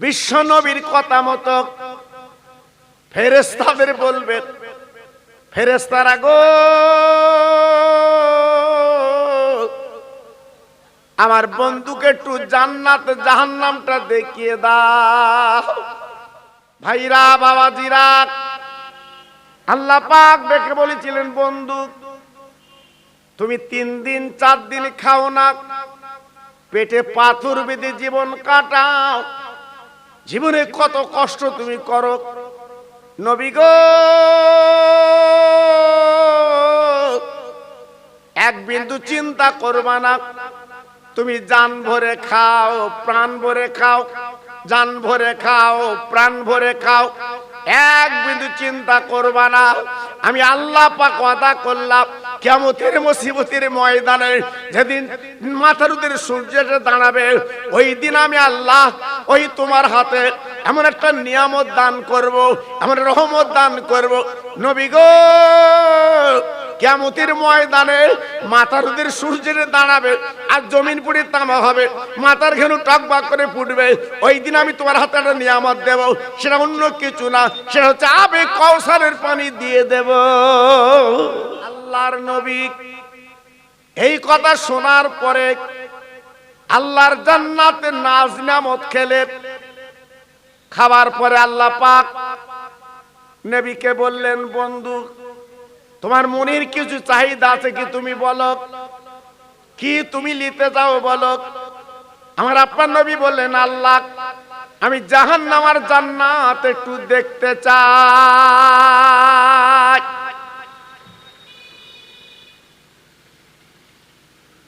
বিশ্ব নবীর কথা মতো ফেরেশতাদের বলবেন, ফেরেশতারা গো আমার বন্ধুকে একটু জান্নাত জাহান্নামটা দেখিয়ে দাও। ভাইরা বাবাজিরা, আল্লাহ পাক ডেকে বলেছিলেন, বন্ধু তুমি 3 দিন 4 দিন খাও না, পেটে পাথর বেঁধে জীবন কাটাও, জীবনে কত কষ্ট তুমি করো, নবী গো এক বিন্দু চিন্তা করবা না, তুমি জান ভরে খাও, প্রাণ ভরে খাও, জান ভরে খাও, প্রাণ ভরে খাও, এক বিন্দু চিন্তা করবা না। আমি আল্লাহ পাক ওয়াদা করলাম, কিয়ামতের মুসিবতের ময়দানে যেদিন মাথার উপরে সূর্যটা দাঁড়াবে, ওই দিন আমি আল্লাহ ওই তোমার হাতে এমন একটা নিয়ামত দান করব, এমন রহমত দান করব, নবী গো কিয়ামতের ময়দানে মাথার উপরে সূর্যটা দাঁড়াবে আর জমিন পুড়ে তামা হবে, মাথার ঘেনু টকবক করে ফুটবে, ওই দিন আমি তোমার হাতে একটা নিয়ামত দেব, সেটা অন্য কিছু না, সেটা হচ্ছে আবে কাউসারের পানি দিয়ে দেব। আল্লাহর নবী এই কথা শোনার পরে আল্লাহর জান্নাতে নাজ নিয়ামত খেলেন। খাবার পরে আল্লাহ পাক নবীকে বললেন, বন্ধু তোমার মনের কিছু চাহিদা আছে কি, তুমি বলো, কি তুমি নিতে চাও বলো। আমার আপনার নবী বললেন, আল্লাহ আমি জাহান্নাম আর জান্নাত একটু দেখতে চাই।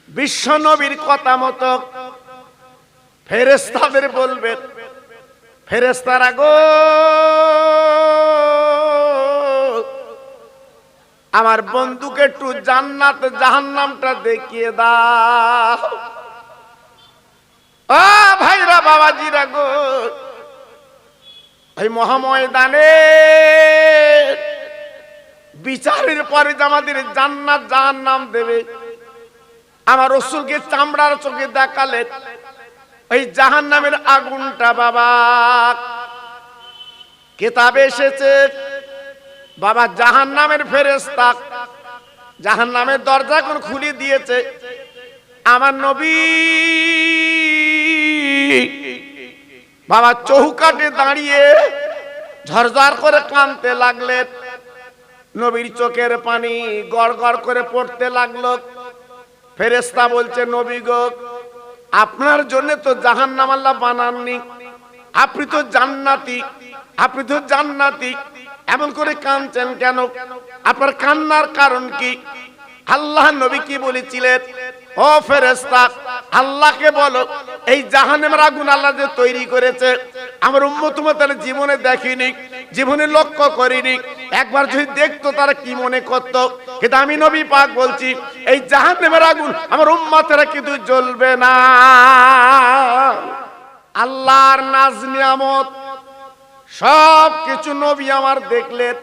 বিশ্ব নবীর কথা মতো ফেরেশতাদের বলবেন, ফেরেশতারা গো আমার বন্ধুকে একটু জান্নাত জাহান্নামটা দেখিয়ে দাও। ও ভাইরা বাবাজিরা গো, এই মহাময়দানে বিচারের পরে আমাদের জান্নাত জাহান্নাম দেবে, আমার রাসূলকে চামড়ার চোখে দেখালেন ওই জাহান্নামের আগুনটা। বাবা কিতাবে এসেছে, বাবা জাহান্নামের ফেরেশতা জাহান্নামের দরজা কোন খুলে দিয়েছে, আমার নবী বাবা চৌকাঠে দাঁড়িয়ে ঝরঝর করে কাঁদতে লাগলেন, নবীর চোখের পানি গড় গড় করে পড়তে লাগলো। ফেরেশতা বলছে, নবী গো আপনার জন্য তো জাহান্নাম আল্লাহ বানাননি, আপনি তো জান্নাতি, আপনি তো জান্নাতি, এমন করে কাঁদছেন কেন, আপনার কান্নার কারণ কি? আল্লাহ নবী কি বলেছিলেন, ও ফেরেশতা আল্লাহকে বলো এই জাহান্নামের আগুন আল্লাহ যে তৈরি করেছে আমার উম্মত তাহলে জীবনে দেখিনি, জীবনে লক্ষ্য করিনি, একবার যদি দেখতো তারা কি মনে করতো, কিন্তু আমি নবী পাক বলছি এই জাহান্নামের আগুন আমার উম্মতেরা কিন্তু জ্বলবে না। আল্লাহর নাজ নিয়ামত সব কিছু নবী আমার দেখলেন,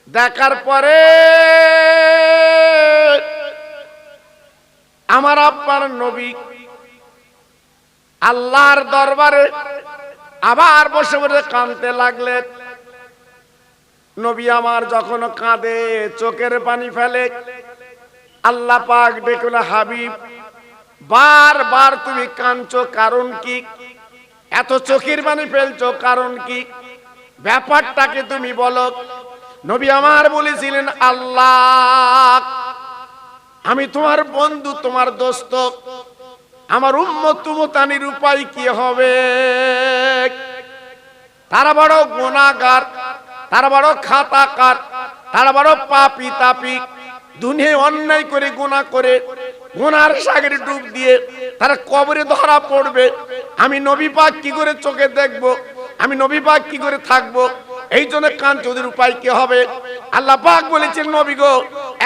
দেখার পরে আমার আপনার নবী আল্লাহর দরবারে আবার বসে বসে কাঁদতে লাগলেন। নবী আমার যখন কাঁদে চোখের পানি ফেলে, আল্লাহ পাক দেখল, হাবিব বারবার তুমি কাঁদছো কারণ কি, এত চোখের পানি ফেলছো কারণ কি, ব্যাপারটাকে তুমি বলো। নবী আমার বলেছিলেন, আল্লাহ আমি তোমার বন্ধু, তোমার দোস্ত, আমার উম্মত উম্মতানির উপায় কি হবে? তারা বড় গুনাহগার, তারা বড় খাতাকার, তারা বড় পাপী তাপী, দুনিয়ায় অন্যায় করে গুনাহ করে গুনার সাগরে ডুব দিয়ে তারা কবরে ধরা পড়বে, আমি নবী পাক কি করে চোখে দেখবো, আমি নবী পাক কি করে থাকবো? এই জন্য কাঁদছে, ওদের উপায় কি হবে? আল্লাহ পাক বলেছেন, নবী গো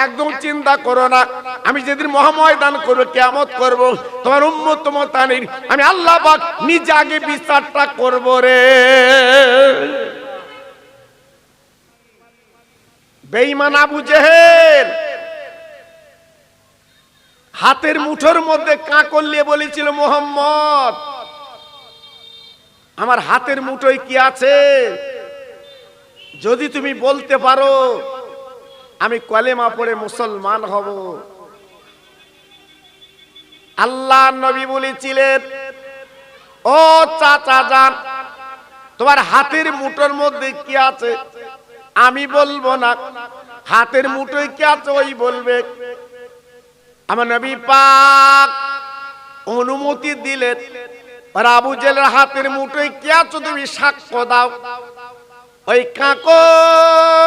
একদম চিন্তা করো না, আমি যেদিন মহাময়দান করবো, কিয়ামত করব, তোমার উম্মত উম্মতানির আমি আল্লাহ পাক নিজে আগে বিচারটা করবো রে। বেঈমান আবু জেহেল হাতের মুঠোর মধ্যে কাঁকর নিয়ে বলেছিল, মোহাম্মদ আমার হাতের মুঠোয় কি আছে যদি তুমি বলতে পারো আমি কলেমা পড়ে মুসলমান হব। আল্লাহ নবী বলেছিলেন, ও চাচা যান, তোমার হাতের মুঠোর মধ্যে কি আছে আমি বলবো না, হাতের মুঠোয় কি আছে ওই বলবে। আমার নবী পাক অনুমতি দিলেন, আর আবু জেলের হাতের মুঠোয় কি আছে তুমি সাক্ষ্য দাও। ওই কাকর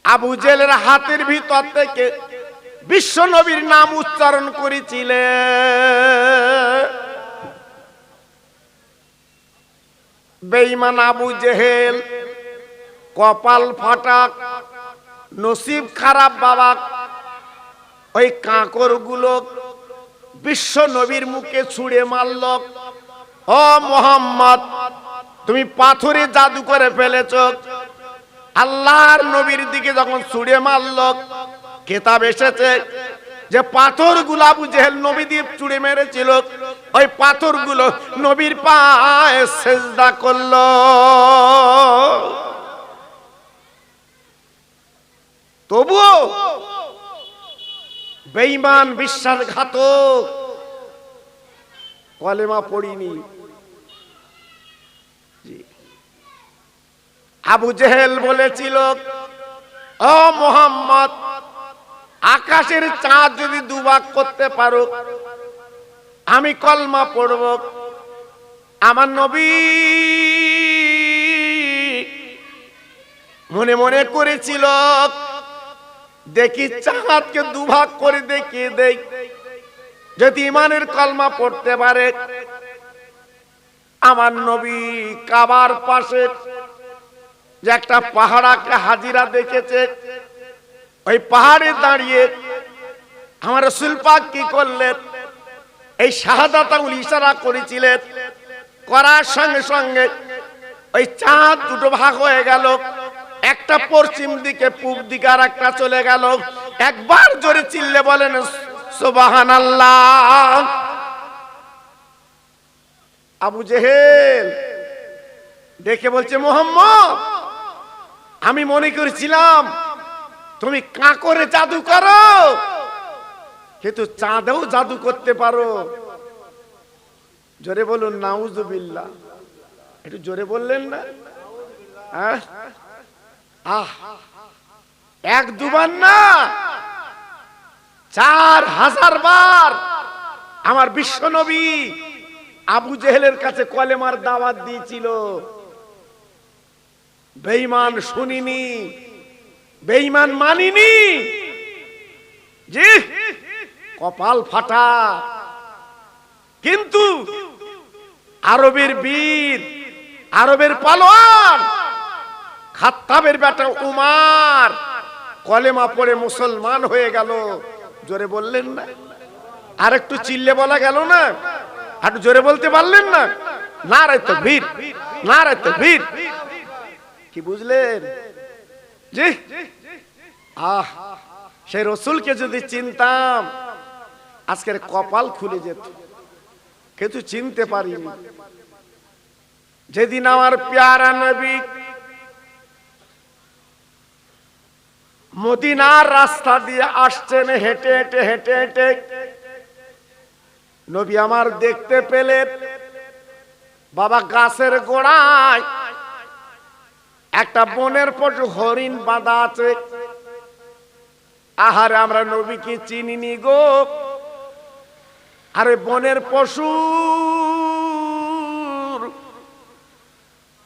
আবু জেলের হাতের ভিতর থেকে বিশ্ব নবীর নাম উচ্চারণ করেছিলেন। বেঈমান আবু জেহেল, কপাল ফাটা, নসিব খারাপ বাবা, ওই কাকর গুলো বিশ্ব নবীর মুখে ছুঁড়ে মারল, ও মোহাম্মদ তুমি পাথরে জাদু করে ফেলেছ। আল্লাহর নবীর দিকে যখন ছুঁড়ে মারল, কিতাব এসেছে যে পাথরগুলো আবু জেহেল নবী দিয়ে ছুঁড়ে মেরেছিল, ওই পাথরগুলো নবীর পায়ে সিজদা করল। তবুও বেঈমান বিশ্বাসঘাতক কলেমা পড়িনি। আবু জেহেল বলেছিল, ও মোহাম্মদ আকাশের চাঁদ যদি দুভাগ করতে পারো আমি কলমা পড়ব। আমার নবী মনে মনে করেছিল, দেখি চাঁদকে দুভাগ করে দেখিয়ে দেই, যদি ইমানের কলমা পড়তে পারে। আমার নবী কাবার পাশে যে একটা পাহাড়কে হাজিরা দেখেছে, ওই পাহাড়ে দাঁড়িয়ে আমার রাসূল পাক কি করলেন, এই শাহাদাত আঙ্গুল ইশারা করেছিলেন, করার সঙ্গে সঙ্গে ওই চাঁদ দুটো ভাগ হয়ে গেল, একটা পশ্চিম দিকে, পূব দিকে, আর একটা চলে গেল। একবার জোরে চিল্লে বলেন সুবহানাল্লাহ। আবু জেহেল দেখে বলছে, মুহাম্মদ আমি মনে করেছিলাম তুমি কাকরে জাদু করো, কিন্তু চাঁদেও জাদু করতে পারো। জোরে বলুন নাউজুবিল্লাহ। একটু জোরে বললেন না? এক দুবার না, 4000 বার আমার বিশ্ব নবী আবু জেহেলের কাছে কলেমার দাওয়াত দিয়েছিল। বেঈমান শুনিনি, বেঈমান মানিনি। জি, কপাল ফাটা। কিন্তু আরবের বীর, আরবের পালোয়ান খাত্তাবের বেটা উমার কলেমা পড়ে মুসলমান হয়ে গেল। জোরে বললেন না? আর একটু চিল্লে বলা গেল না? একটু জোরে বলতে পারলেন না? নারায়ে তাকবীর, নারায়ে তাকবীর। কি বুঝলেন? জি, সেই রসুলকে যদি চিনতাম আজকের কপাল খুলে যেত, কিন্তু চিনতে পারিনি। যেদিন আমার প্যারা নবী মদিনার রাস্তা দিয়ে আসছেন হেঁটে হেঁটে হেঁটে হেঁটে, নবী আমার দেখতে পেলেন বাবা গাছের গোড়ায় একটা বনের পশু হরিণ বাঁধা আছে। আহারে আমরা নবীকে চিনিনি গো। আরে বনের পশু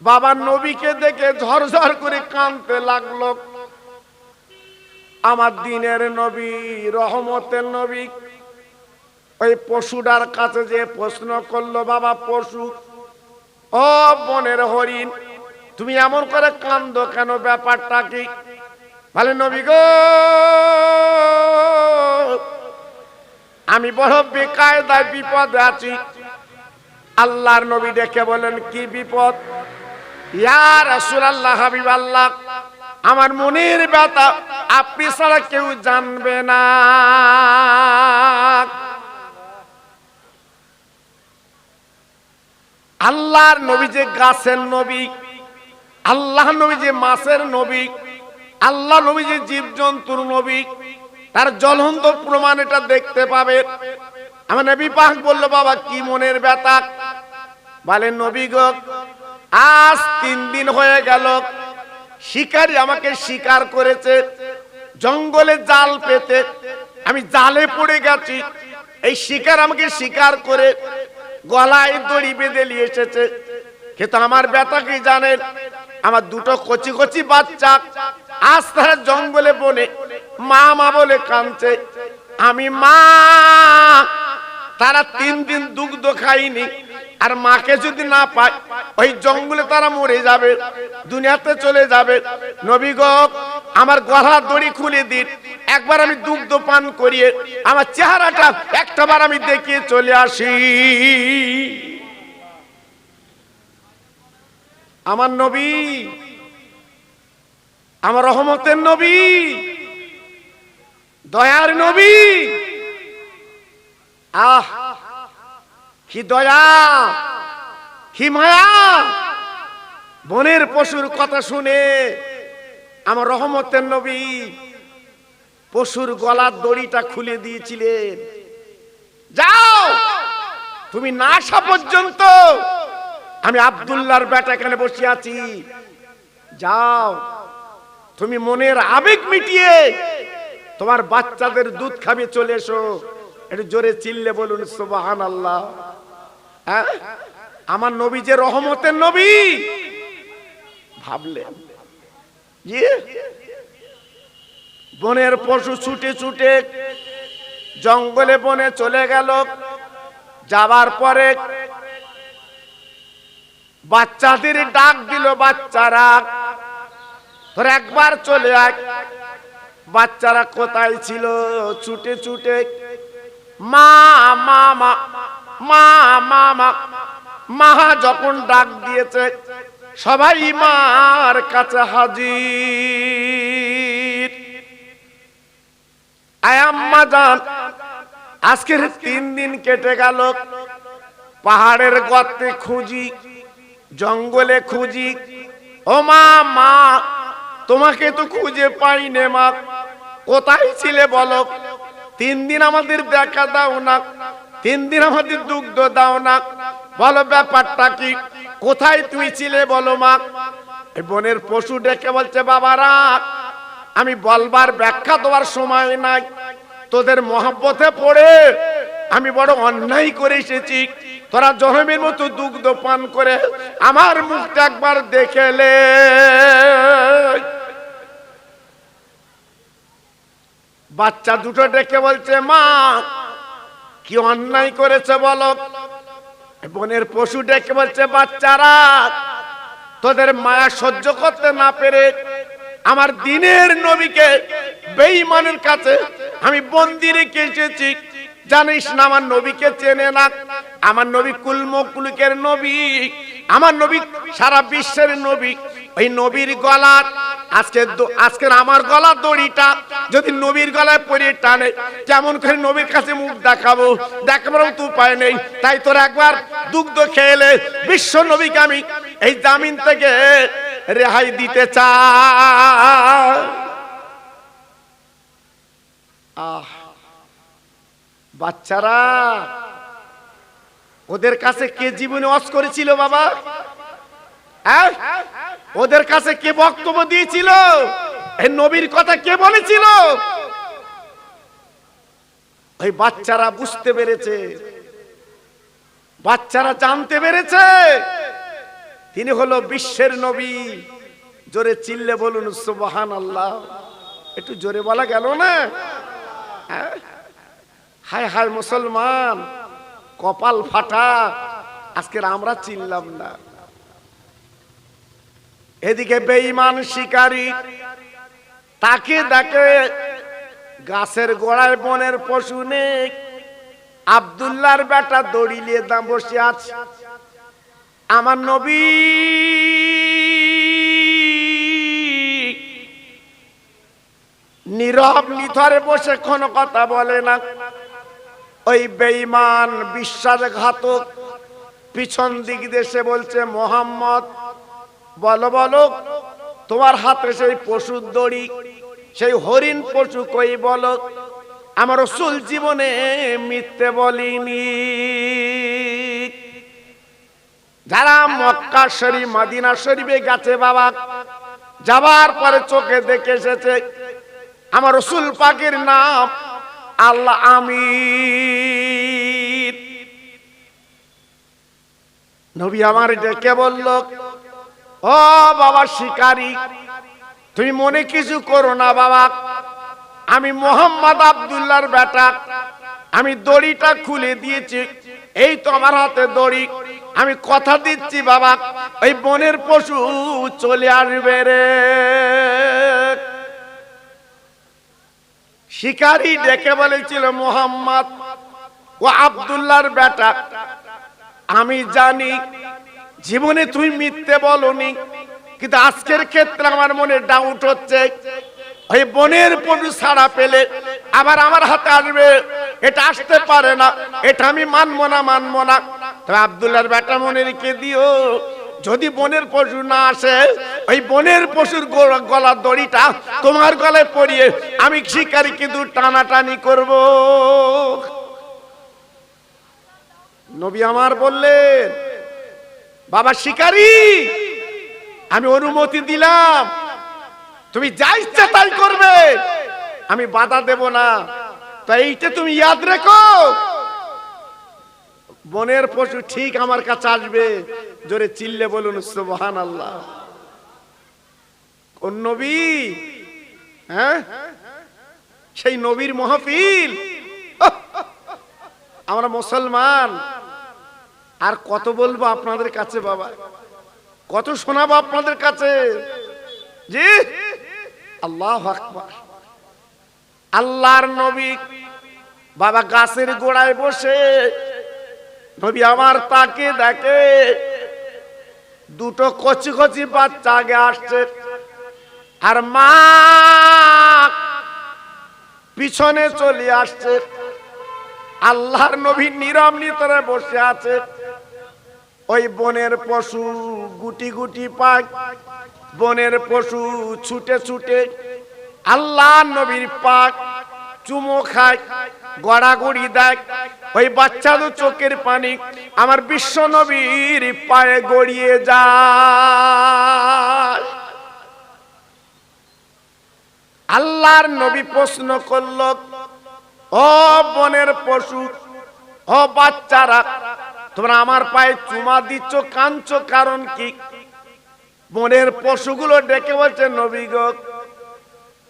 বাবা নবীকে দেখে ঝরঝর করে কাঁদতে লাগলো। আমার দিনের নবী, রহমতের নবী ওই পশুটার কাছে যে প্রশ্ন করলো, বাবা পশু, ও বনের হরিণ, তুমি এমন করে কাঁদো কেন, ব্যাপারটা কি? বলে নবী গো, আমি বড় বেকায়দায় বিপদে আছি। আল্লাহর নবী দেখে বলেন, কি বিপদ? ইয়া রাসূলুল্লাহ, হাবিবাল্লাহ, আমার মনের ব্যথা আপনি ছাড়া কেউ জানবে না। আল্লাহর নবী যে গাছের নবী, আল্লাহ নবী যে মাছের নবী, আল্লাহ নবী যে জীবজন্তুর নবী, তার জ্বলন্ত প্রমাণ এটা দেখতে পাবে। আমার নবী পাক বলল, বাবা কি মনের ব্যথা? বলেন নবী গো, আজ 3 দিন হয়ে গেল শিকারী আমাকে শিকার করেছে, জঙ্গলে জাল পেতে আমি জালে পড়ে গেছি। এই শিকার আমাকে শিকার করে গলায় দড়ি বেঁধে নিয়ে এসেছে। কিন্তু আমার ব্যথা কি জানেন? আমার 2টো কচি কচি বাচ্চা আজ তারা জঙ্গলে বনে মা মা বলে কাঁদছে। আমি মা, তারা 3 দিন দুগ্ধ খাইনি, আর মাকে যদি না পায় ওই জঙ্গলে তারা মরে যাবে, দুনিয়াতে চলে যাবে। নবী গো, আমার গলা দড়ি খুলে দিন, একবার আমি দুগ্ধ পান করিয়ে আমার চেহারাটা একটাবার আমি দেখিয়ে চলে আসি। আমার নবী, আমার রহমতের নবী, দয়ার নবী, আহ কি দয়া, কি মায়া। বনের পশুর কথা শুনে আমার রহমতের নবী পশুর গলার দড়িটা খুলে দিয়েছিলেন। যাও, তুমি না আসা পর্যন্ত আমি আব্দুল্লাহর বেটা এখানে বসে আছি। যাও, তুমি মনের আবেগ মিটিয়ে তোমার বাচ্চাদের দুধ খাবে, চলে এসো। একটু জোরে চিল্লে বলুন সুবহানাল্লাহ। আমার নবী যে রহমতের নবী, ভাবলেন যে বনের পশু ছুটে ছুটে জঙ্গলে বনে চলে গেল। যাবার পরে বাচ্চাদের ডাক দিল, বাচ্চারা তোর একবার চলে আয়। বাচ্চারা কোথায় ছিল? ছুটে ছুটে মা মা মা মা মা মা মা যখন ডাক দিয়েছে সবাই মার কাছে হাজির। আয় আম্মা জান, আজকের 3 দিন কেটে গেল, পাহাড়ের গর্তে খুঁজি, জঙ্গলে খুঁজি, ও মা মা তোমাকে তো খুঁজে পাই নে মা, কোথায় ছিলে বলো? 3 দিন আমাদের দেখা দাও না, 3 দিন আমাদের দুগ্ধ দাও না, বলো ব্যাপারটা কি, কোথায় তুমি ছিলে বলো মা। এই বনের পশু ডেকে বলছে, বাবারা আমি বলবার ব্যাখ্যা দেওয়ার সময় নাই, তোদের মহব্বতে পড়ে আমি বড় অন্যায় করে এসেছি। তোরা জহমের মতো দুগ্ধ পান করে আমার মুখটা একবার দেখেলে। বাচ্চা দুটো ডেকে বলছে, মা কি অন্যায় করেছে বলো। বনের পশু ডেকে বলছে, বাচ্চারা তোদের মায়া সহ্য করতে না পেরে আমার দিনের নবীকে বেঈমানের কাছে আমি বন্দী রেখে এসেছি। জানিস না আমার নবীকে চেনে না, আমার নবী কুলমকুলকের নবী, আমার নবী সারা বিশ্বের নবী। ওই নবীর গলার আজকের আমার গলার দড়িটা যদি নবীর গলায় পরে টানে, কেমন করে নবীর কাছে মুখ দেখাবো? দেখাবারও তো উপায় নেই। তাই তোর একবার দুগ্ধ খেলে বিশ্ব নবীকে আমি এই জামিন থেকে রেহাই দিতে চাই। বাচ্চারা, ওদের কাছে কে জীবনে ওয়াজ করেছিল বাবা? ওদের কাছে কে বক্তব্য দিয়েছিল? এই নবীর কথা কে বলেছিল? ওই বাচ্চারা বুঝতে পেরেছে, বাচ্চারা জানতে পেরেছে তিনি হলো বিশ্বের নবী। জোরে চিল্লে বলুন সুবহানাল্লাহ। একটু জোরে বলা গেল না? হায় হায় মুসলমান, কপাল ফাটা, আজকের আমরা চিনলাম না। এদিকে বেঈমান শিকারী তাকে দেখে গাছের গোড়ায় বনের পশু নেই, আব্দুল্লাহর বেটা দড়ি নিয়ে বসে আছে। আমার নবী নীরব নিথরে বসে কোনো কথা বলে না। ওই বেঈমান বিশ্বাসঘাতক পিছন দিক দেশে বলছে, মোহাম্মদ বলো বলো, তোমার হাতে সেই পশুর দড়ি, সেই হরিণ পশু কই বলো। আমার রাসূল জীবনে মিথ্যে বলিনি। যারা মক্কা শরীফ মদিনা শরীফে গেছে বাবা, যাবার পরে চোখে দেখে এসেছে আমার রাসূল পাকের নাম আল্লাহ আমিন। নবী আমার ডেকে বলল, ও বাবা শিকারী, তুমি মনে কিছু করো না বাবা, আমি মোহাম্মদ আব্দুল্লাহর বেটা, আমি দড়িটা খুলে দিয়েছি, এই তো আমার হাতে দড়ি, আমি কথা দিচ্ছি বাবা ওই বনের পশু চলে আসবে রে। শিকারী ডেকে বলেছিল, মোহাম্মদ ও আব্দুল্লাহর বেটা, আমি জানি জীবনে তুমি মিথ্যে বলনি, কিন্তু আজকের ক্ষেত্রে আমার মনে ডাউট হচ্ছে, ওই বনের পশু ছাড়া পেলে আবার আমার হাতে আসবে, এটা আসতে পারে না, এটা আমি মানবো না। তবে আব্দুল্লাহর বেটা মনে রেখে দিও, যদি বনের পশু না আসে, ওই বনের পশুর গলার দড়িটা তোমার গলায় পরিয়ে আমি শিকারী কিন্তু টানাটানি করব। নবী আমার বললেন, বাবা শিকারী, আমি অনুমতি দিলাম, তুমি যা ইচ্ছা তাই করবে, আমি বাধা দেব না। তাই এইটা তুমি ইয়াদ রেখো, বনের পশু ঠিক আমার কাছে আসবে। জোরে চিল্লে বলুন সুবহানাল্লাহ। কোন নবী? হ্যাঁ, সেই নবীর মাহফিল। আমরা মুসলমান, আর কত বলবো আপনাদের কাছে বাবা, কত শোনাবো আপনাদের কাছে। জি, আল্লাহু আকবার। আল্লাহর নবী বাবা গাছের গোড়ায় বসে, নবী আমার তাকে দেখে দুটো কচি কচি বাচ্চা আগে আসছে, আর মা পিছনে চলে আসছে। আল্লাহর নবী নীরব নিতরে বসে আছে। ওই বনের পশু গুটি গুটি পায়, বনের পশু ছুটে ছুটে আল্লাহ নবীর পাক চুমো খায়, গড়াগড়ি দেয়। ওই বাচ্চাদের চোখের পানি আমার বিশ্ব নবীর পায়ে গড়িয়ে যায়। আল্লাহর নবী প্রশ্ন করল, ও বনের পশু, ও বাচ্চারা, তোমরা আমার পায়ে চুমা দিচ্ছ, কাঁদছো কারণ কি? বনের পশুগুলো ডেকে বলছে, নবী গো,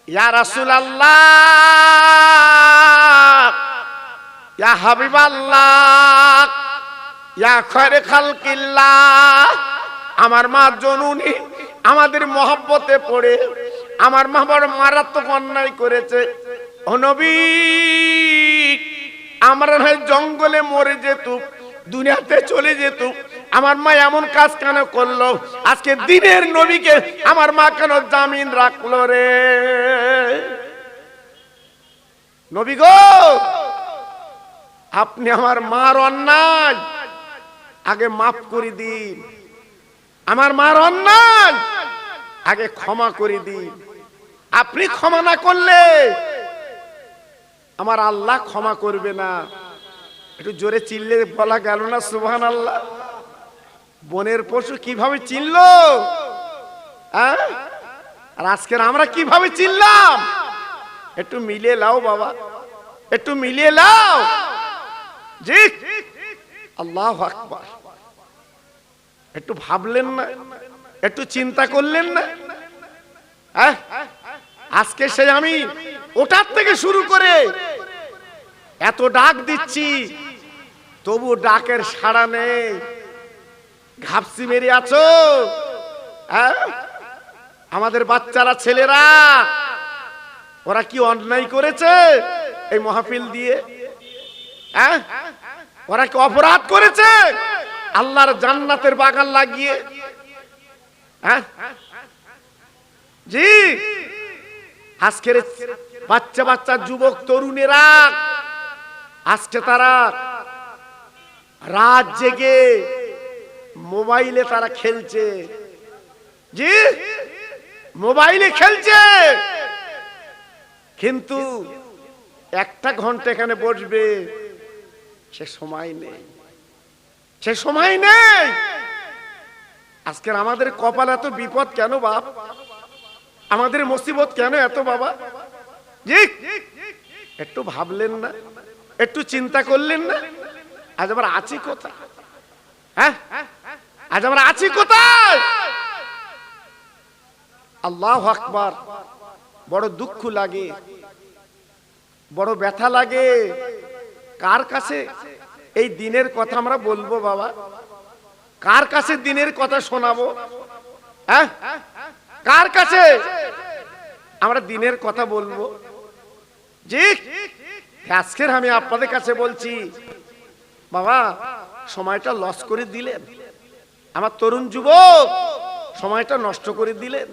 ইয়া রাসূলুল্লাহ, ইয়া হাবিবাল্লাহ, ইয়া খায়রে খালকিল্লাহ, আমার মা জননী আমাদের মহব্বতে পড়ে আমার মা বড় মারাত্মক অন্যায় করেছে। ও নবী, আমরা হয় জঙ্গলে মরে যেতুম, দুনিয়াতে চলে যেতুম, আমার মা এমন কাজ কেন করলো? আজকে দিনের নবীকে আমার মা কেন জামিন রাখলো রে? নবী গো, আপনি আমার মার অন্যায় আগে মাফ করে দিন, আমার মার অন্যায় আগে ক্ষমা করে দিন। আপনি ক্ষমা না করলে আমার আল্লাহ ক্ষমা করবে না। একটু জোরে চিল্লে বলা গেল না সুবহানাল্লাহ? বনের পশু কিভাবে চিল্লো, আর আজকের আমরা কিভাবে চিল্লাম? একটু মিলিয়ে লাও বাবা, একটু মিলিয়ে লাও। জি, আল্লাহু আকবার। একটু ভাবলেন না, একটু চিন্তা করলেন না? আজকে সে আমি ওটার থেকে শুরু করে এত ডাক দিচ্ছি, তবু ডাকের সাড়া নেই। ঘাপসি মেরে আছো। আমাদের বাচ্চারা, ছেলেরা, ওরা কি অন্যায় করেছে এই মাহফিল দিয়ে? ওরা কি অপরাধ করেছে আল্লাহর জান্নাতের বাগান লাগিয়ে? জি, আজকের বাচ্চা বাচ্চা যুবক তরুণেরা আজকে তারা রাত জেগে মোবাইলে তারা খেলছে, জি মোবাইলে খেলছে, কিন্তু একটা ঘন্টা এখানে বসবে সে সময় নেই, সে সময় নেই। আজকের আমাদের কপাল এত বিপদ কেন বাপ? আমাদের মুসিবত কেন এত বাবা? জি একটু ভাবলেন না? একটু চিন্তা করলেন না? আজ আমরা আছি কোথায়? হ্যাঁ আজ আমরা আছি কোথায়? আল্লাহু আকবার। বড় দুঃখ লাগে, বড় ব্যথা লাগে। কার কাছে এই দিনের কথা আমরা বলবো বাবা? কার কাছে দিনের কথা শোনাবো? হ্যাঁ কার কাছে আমরা দিনের কথা বলবো? জি আজকের আমি আপনাদের কাছে বলছি বাবা, সময়টা লস করে দিলেন, আমার তরুণ যুবক সময়টা নষ্ট করে দিলেন।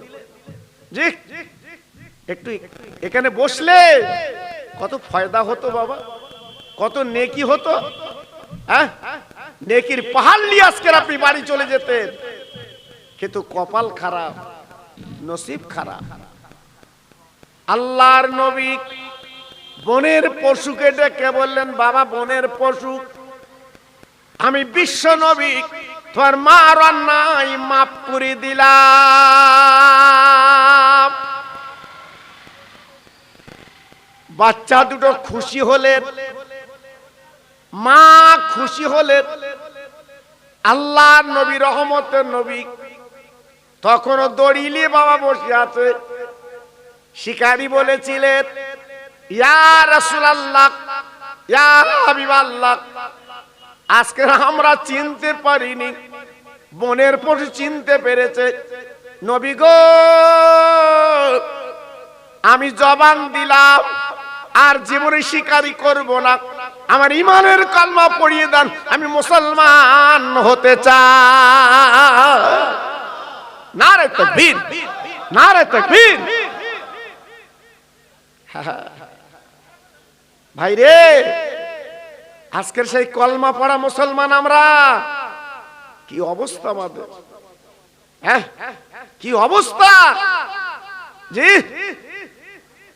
জি একটু এখানে বসলে কত ফায়দা হতো বাবা, কত নেকি হতো। হ্যাঁ নেকির পাহাড় নিয়ে আজকের আপনি বাড়ি চলে যেতেন, কিন্তু কপাল খারাপ, নসিব খারাপ। আল্লাহর নবী বনের পশুকে ডেকে বললেন, বাবা বনের পশু, আমি বিশ্ব নবী তোমার মার অন্যায় মাফ করে দিলাম। বাচ্চা দুটো খুশি হলেন, মা খুশি হলেন। আল্লাহর নবী রহমতের নবী তখনও দড়ি নিয়ে বাবা বসে আছে। শিকারী বলেছিলেন, ইয়া রাসূলুল্লাহ, ইয়া হাবিবাল্লাহ, আজকে আমরা চিনতে পারিনি, বনের পশু চিনতে পেরেছে। নবী গো, আমি জবান দিলাম আর জীবনে শিকারী করব না, আমার ইমানের কলমা পড়িয়ে দেন, আমি মুসলমান হতে চাই। নারে তাকবীর, নারে তাকবীর। ভাই রে, আজকের সেই কলমা পড়া মুসলমান আমরা, কি অবস্থা আমাদের? হ্যাঁ কি অবস্থা? জি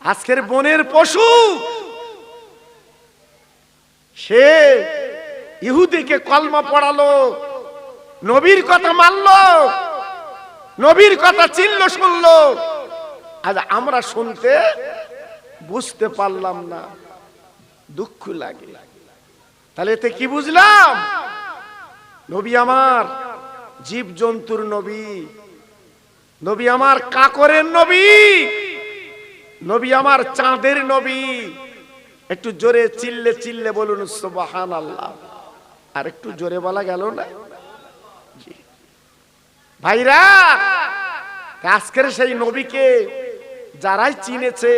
আজকের বনের পশু সে ইহুদিকে কলমা পড়ালো, নবীর কথা মানলো, নবীর কথা চিনলো, শুনলো। আজ আমরা শুনতে বুঝতে পারলাম না, দুঃখ লাগে। তাহলে এতে কি বুঝলাম? নবী আমার জীব জন্তুর নবী, নবী আমার কাকরের নবী, নবী আমার চাঁদের নবী। একটু জোরে চিল্লে চিল্লে বলুন সুবহানাল্লাহ। আর একটু জোরে বলা গেল না? ভাইরা, আজকের সেই নবীকে যারাই চিনেছে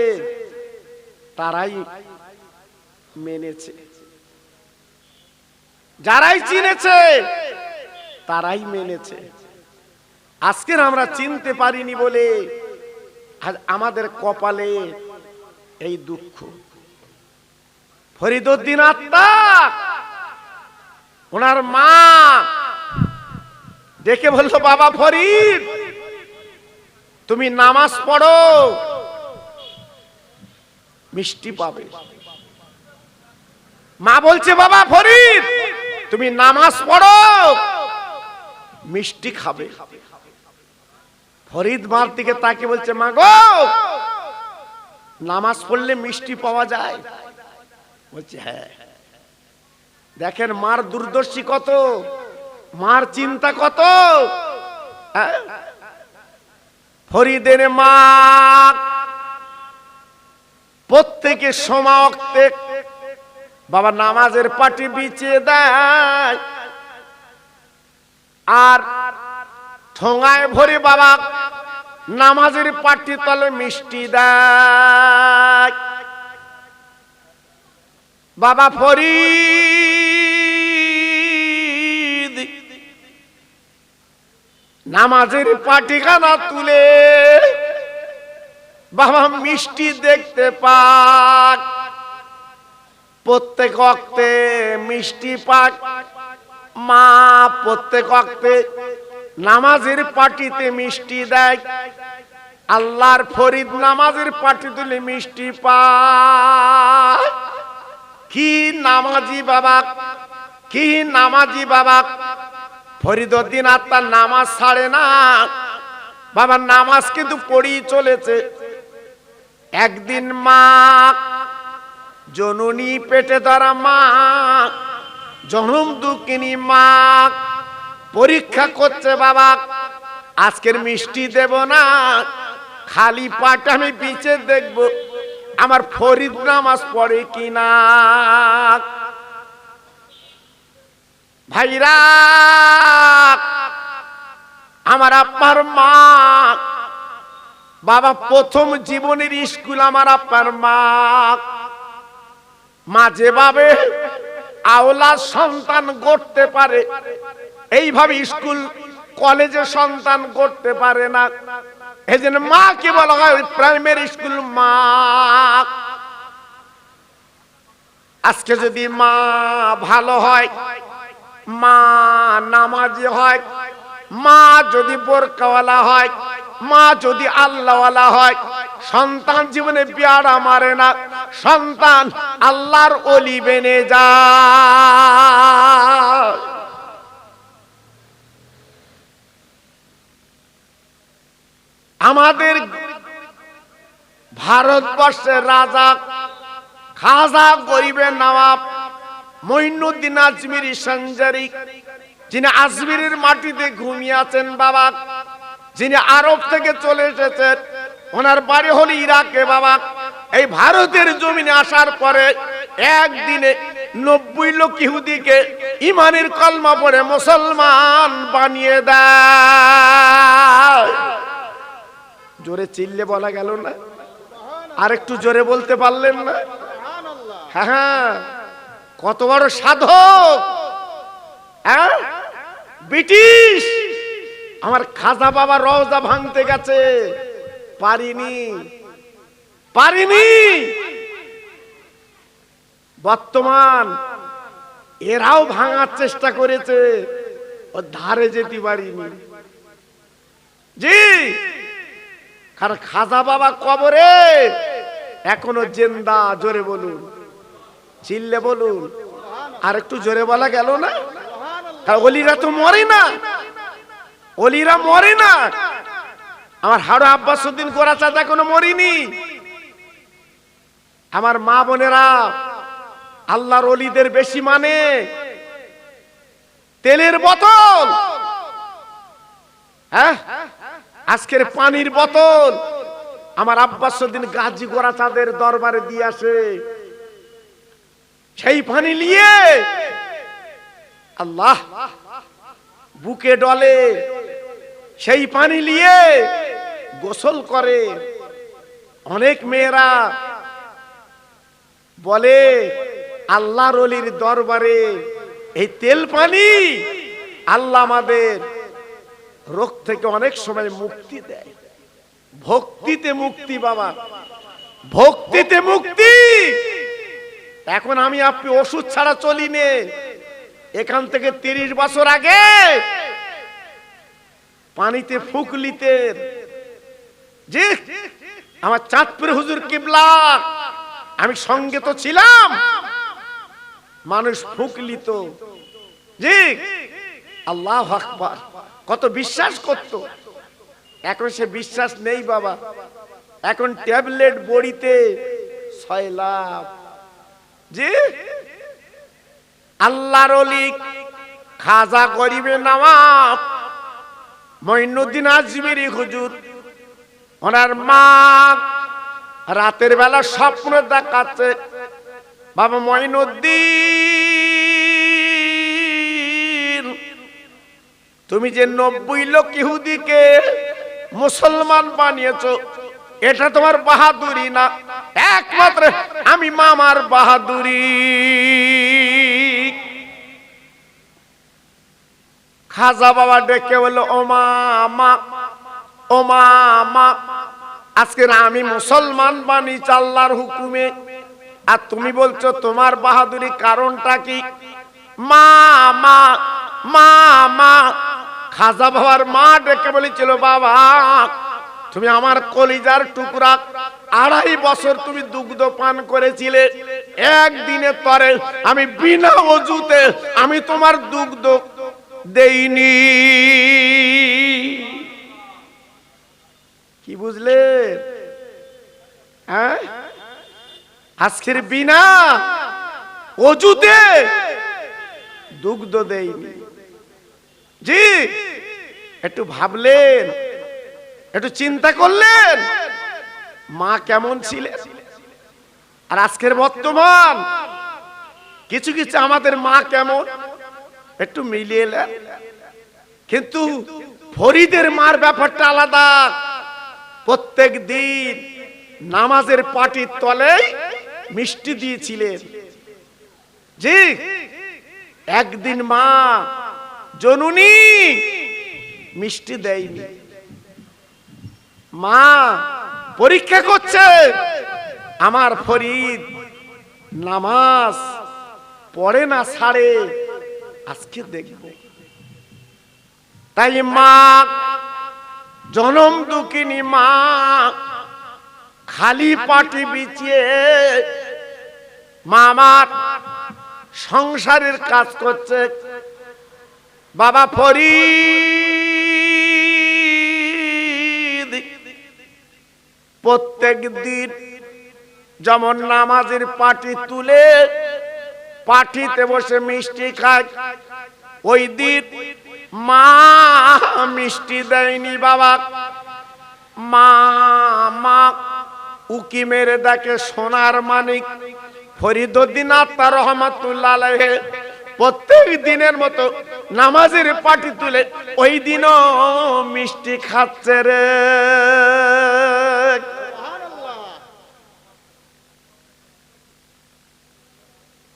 তারাই মেনেছে, যারাই চিনেছে তারাই মেনেছে। আজকের আমরা চিনতে পারিনি বলে আজ আমাদের কপালে এই দুঃখ। ফরিদউদ্দিন আত্মা, ওনার মা ডেকে বলল, বাবা ফরিদ, তুমি নামাজ পড়ো, মিষ্টি পাবে। মা বলছে, বাবা ফরিদ, তুমি নামাজ পড়ো, মিষ্টি খাবে। ফরিদ মার দিকে তাকে বলছে, মা গো, নামাজ পড়লে মিষ্টি পাওয়া যায়? বলছে হ্যাঁ। দেখেন মার দূরদর্শী কত, মার চিন্তা কত। ফরিদের মা প্রত্যেকে সমাওক্তে বাবা নামাজের পাটি বিছিয়ে দেয়, আর ঠোঙায় ভরে বাবা নামাজের পাটি তলে মিষ্টি দেয়। বাবা ফরিদ নামাজের পাটিখানা তুলে বাবা মিষ্টি দেখতে পাক, প্রত্যেক ওয়াক্তে মিষ্টি পাক। মা প্রত্যেক ওয়াক্তে নামাজের পাটিতে মিষ্টি দেয়। আল্লাহর ফরিদ নামাজের পাটি তুলে মিষ্টি পায়। কি নামাজি বাবা, কি নামাজি বাবা। ফরিদউদ্দিন আর তার নামাজ ছাড়ে না বাবা, নামাজ কিন্তু পড়েই চলেছে। একদিন মা, জননী পেটে ধরা মা, জনম দুঃখিনী মা পরীক্ষা করছে বাবা, আজকের মিষ্টি দেব না, খালি পাটা আমি পিছে দেখব আমার ফরিদ নামাজ পড়ে কিনা। ভাইরা, আমার আপনার মা বাবা প্রথম জীবনের স্কুল আমার আপনার মা। মা যেভাবে আওলাদ সন্তান গড়তে পারে এইভাবে স্কুল কলেজে সন্তান গড়তে পারে না। এই জন্য মাকে বলা হয় প্রাইমারি স্কুল মা। আজকে যদি মা ভালো হয়, মা নামাজি হয়, মা যদি বোরকাওয়ালা হয়, মা যদি আল্লাহওয়ালা হয়, সন্তান জীবনে পেয়ারা মারে না, সন্তান আল্লাহর ওলি বেনে যায়। আমাদের ভারতবর্ষের রাজা খাজা গরিবের নবাব মঈনুদ্দিন আজমিরি সঞ্জারি, যিনি আজমিরের মাটিতে ঘুমিয়ে আছেন বাবা, যিনি আরব থেকে চলে এসেছেন, ওনার বাড়ি হলো ইরাকে বাবা। এই ভারতের জমিনে আসার পরে একদিনে 90 লক্ষ ইহুদিকে ইমানের কলমা পড়ে মুসলমান বানিয়ে দেয়। জোরে চিল্লে বলা গেল না? আর একটু জোরে বলতে পারলেন না? হ্যাঁ হ্যাঁ, কত বড় সাধক। হ্যাঁ, ব্রিটিশ আমার খাজা বাবা রওজা ভাঙতে গেছে, পারিনি পারিনি। বর্তমান এরাও ভাঙার চেষ্টা করেছে, ও ধারে যেতে পারিনি। জি, কারণ খাজা বাবা কবরে এখনো জিন্দা। জোরে বলুন, চিল্লে বলুন। আর একটু জোরে বলা গেল না? ওলিরা তো মরে না, ওলিরা মরে না। আমার হাড়ো আব্বাসউদ্দিন গোরাচাঁদ এখনো মরিনি। আমার মা বোনেরা আল্লাহর ওলিদের বেশি মানে তেলের বোতল, হ্যাঁ, আজকের পানির বোতল আমার আব্বাসউদ্দিন গাজী গোরাচাঁদের দরবারে দিয়ে আসে। সেই পানি নিয়ে আল্লাহ বুকে ডলে, সেই পানি নিয়ে গোসল করে। অনেক মেয়েরা বলে আল্লাহর ওলির দরবারে এই তেল পানি আল্লাহ আমাদের রোগ থেকে অনেক সময় মুক্তি দেয়। ভক্তিতে মুক্তি বাবা, ভক্তিতে মুক্তি। এখন আমি আপনি ওষুধ ছাড়া চলি নে। এখান থেকে 30 বছর আগে পানিতে ফুকলিতে, জি, আমার চাঁদপুর হুজুর কিবলা, আমি সঙ্গে তো ছিলাম, মানুষ ফুকলিত, জি, আল্লাহু আকবার, কত বিশ্বাস করত। এখন সে বিশ্বাস নেই বাবা। এখন ট্যাবলেট বড়িতে 6 লাখ। জি, আল্লাহর ওলি খাজা গরিবের নওয়াব মঈনুদ্দিন আজমিরি হুজুর, ওনার মা রাতের বেলা স্বপ্ন দেখাচ্ছে, বাবা মঈনুদ্দিন, তুমি যে 90 লক্ষ ইহুদিকে মুসলমান বানিয়েছো, এটা তোমার বাহাদুরি না, একমাত্র আমি মামার বাহাদুরি। খাজা বাবা ডেকে বলল, ও মা, ও মা, আজকে আমি মুসলমান বানিয়েছি আল্লাহর হুকুমে, আর তুমি বলছো তোমার বাহাদুরি, কারণটা কি? মা মা খাজা বাবার মা ডেকে বলেছিল, বাবা তুমি আমার কলিজার টুকরা, 2.5 বছর তুমি দুগ্ধ পান করেছিলে, একদিনের পরে আমি বিনা ওযুতে আমি তোমার দুগ্ধ দেইনি। কি বুঝলে? হ্যাঁ, আজকের বিনা ওযুতে দুগ্ধ দেইনি। জি, একটু ভাবলেন, একটু চিন্তা করলেন মা কেমন ছিলেন? আর আজকের বর্তমান কিছু কিছু আমাদের মা কেমন একটু মিলিয়ে নেন। কিন্তু ফরিদের মার ব্যাপারটা আলাদা। প্রত্যেক দিন নামাজের পাটির তলে মিষ্টি দিয়েছিলেন। জি, একদিন মা জননী মিষ্টি দেয়নি। মা পরীক্ষা করছে, আমার ফরিদ নামাজ পড়ে না ছাড়ে, আজকে দেখব। তাই মা জনম দুঃখিনী মা খালি পাটি বিছিয়ে মা আমার সংসারের কাজ করছে। বাবা ফরিদ প্রত্যেক দিন যেমন নামাজের পাটি তুলে পাটিতে বসে মিষ্টি খায়, ওই দিন মা মিষ্টি দেয়নি। বাবা মা মা উকি মেরে দেখে সোনার মানিক ফরিদউদ্দিন আত্মা রহমাতুল্লাহ আলাইহি প্রত্যেক দিনের মতো নামাজের পাটি তুলে ওই দিনও মিষ্টি খাচ্ছে রে।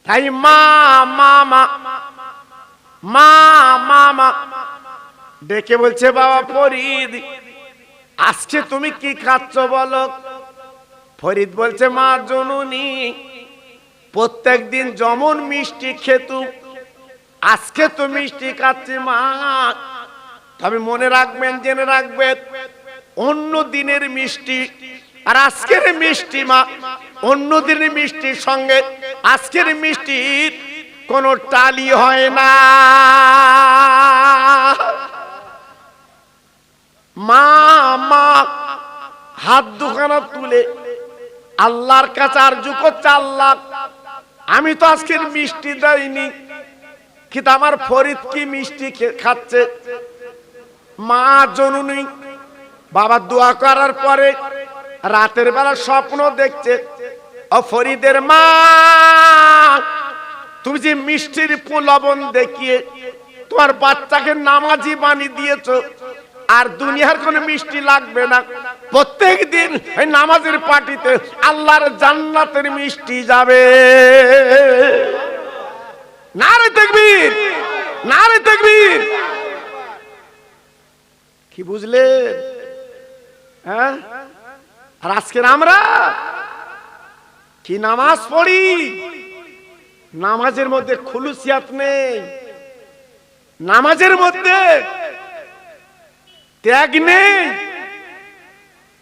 তাই মা মা মা মা মা মা ডেকে বলছে, বাবা ফরিদ আজকে তুমি কি খাচ্ছ বলো? ফরিদ বলছে, মা জননী প্রত্যেক দিন যেমন মিষ্টি খেতু আজকে তো মিষ্টি খাচ্ছি মা। তবে মনে রাখবেন, জেনে রাখবেন, অন্য দিনের মিষ্টি আর আজকের মিষ্টি মা, অন্য দিনের মিষ্টির সঙ্গে আজকের মিষ্টির কোনো টালি হয় না। মা মা হাত দুখানা তুলে আল্লাহর কাছে আরজু করছে, আল্লাহ আমি তো আজকের মিষ্টি দেইনি, কিন্তু আমার ফরিদ কি মিষ্টি খাচ্ছে। মা জননী বাবা দোয়া করার পরে রাতের বেলা স্বপ্ন দেখছে, ও ফরিদের মা তুমি যে মিষ্টির লবণ দেখিয়ে তোমার বাচ্চাকে নামাজি বানিয়ে দিয়েছো, আর দুনিয়ার কোনো মিষ্টি লাগবে না। প্রত্যেক দিন এই নামাজের পাটিতে আল্লাহর জান্নাতের মিষ্টি যাবে। নারে তাকবীর, নারে তাকবীর। কি বুঝলেন? হ্যাঁ, আর আজকে আমরা কি নামাজ পড়ি, নামাজের মধ্যে খুলুসিয়াত নেই, নামাজের মধ্যে ত্যাগ নেই।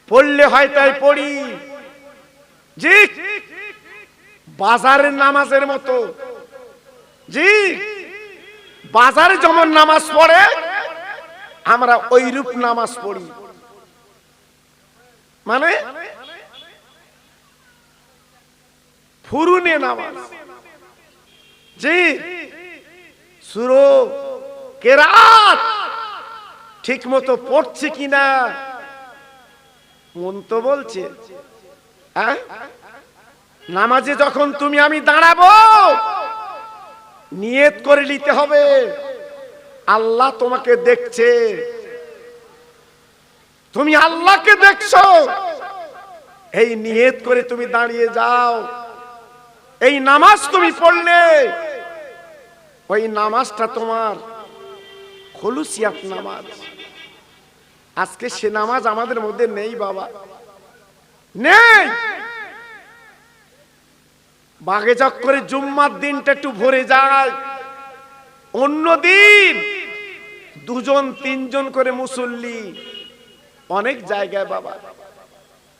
পড়লে হয় তাই পড়ি, জি বাজারের নামাজের মতো। জি, বাজারে যেমন নামাজ পড়ে আমরা ওইরূপ নামাজ পড়ি, মানে ফুরুনে নামাজ। জি, সুরো কেরাত ঠিক মতো পড়ছে কিনা মন তো বলছে। নামাজে যখন তুমি আমি দাঁড়াবো নিয়ত করে নিতে হবে, আল্লাহ তোমাকে দেখছে, তুমি আল্লাহকে দেখছো, এই নিয়ত করে তুমি দাঁড়িয়ে যাও। এই নামাজ তুমি পড়লে ওই নামাজটা তোমার খুলুসিয়াত নামাজ। আজকে সে নামাজ আমাদের মধ্যে নেই বাবা, নেই। বাগে চক্করে জুম্মার দিনটা একটু ভরে যায়, অন্য দিন দুজন তিনজন করে মুসল্লি অনেক জায়গায় বাবা,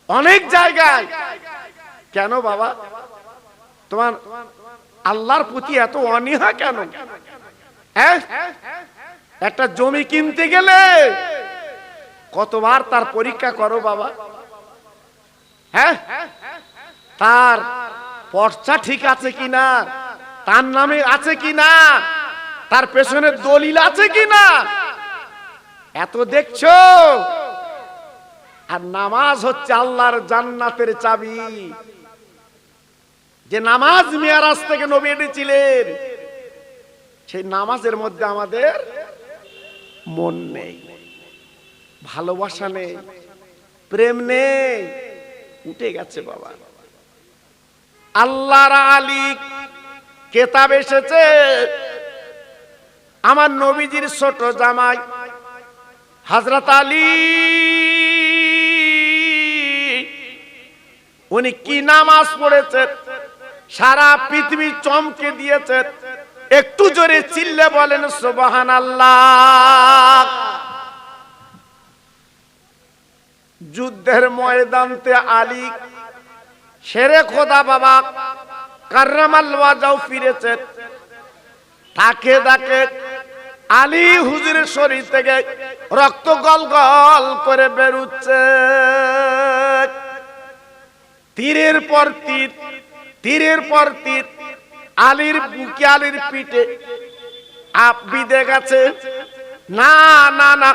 অনেক জায়গায়। কেন বাবা তোমার আল্লাহর প্রতি এত অনীহা কেন? একটা জমি কিনতে গেলে কতবার তার পরীক্ষা করো বাবা। হ্যাঁ, তার পর্চা ঠিক আছে কিনা, তার নামে আছে কিনা, তার পেছনে দলিল আছে কিনা, এত দেখছো। আর নামাজ হচ্ছে আল্লাহর জান্নাতের চাবি। যে নামাজ মিরাজ থেকে নবী এনেছিলেন, সেই নামাজের মধ্যে আমাদের মন নেই, ভালোবাসা নেই, প্রেম নেই, উঠে গেছে বাবা। আল্লাহর আলী কেতাব এসেছে, আমার নবীজির ছোট জামাই হযরত আলী, উনি কি নামাজ পড়েছেন সারা পৃথিবী চমকে দিয়েছে। একটু জোরে চিল্লে বলেন সুবহানাল্লাহ। যুদ্ধের ময়দানতে আলী শেরে খোদা বাবা কাররামাল ওয়াজাহু ফিরেছে। তাকে ডাকে আলী হুজুরের শরীর থেকে রক্ত গল গল করে বেরুচ্ছে। তীরের পর তীর, তীরের পর তীর আলীর বুকে, আলীর পিঠে আপ বিঁধে গেছে। না না না,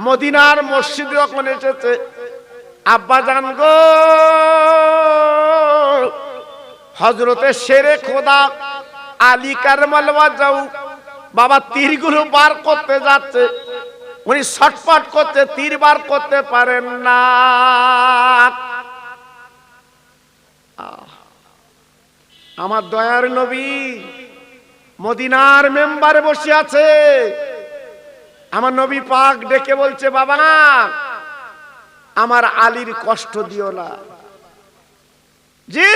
মদিনার মসজিদ যখন এসেছে, আব্বা জান গো, হযরতে শেরে খোদা আলী কাররামাল ওয়াজাহু বাবা তীরগুলো বার করতে যাচ্ছে, উনি ছটফট করতে তীর বার করতে পারেন না। আমার দয়ার নবী মদিনার মেম্বারে বসে আছে, আমার নবী পাক ডেকে বলছে, বাবা আমার আলীর কষ্ট দিও না, জি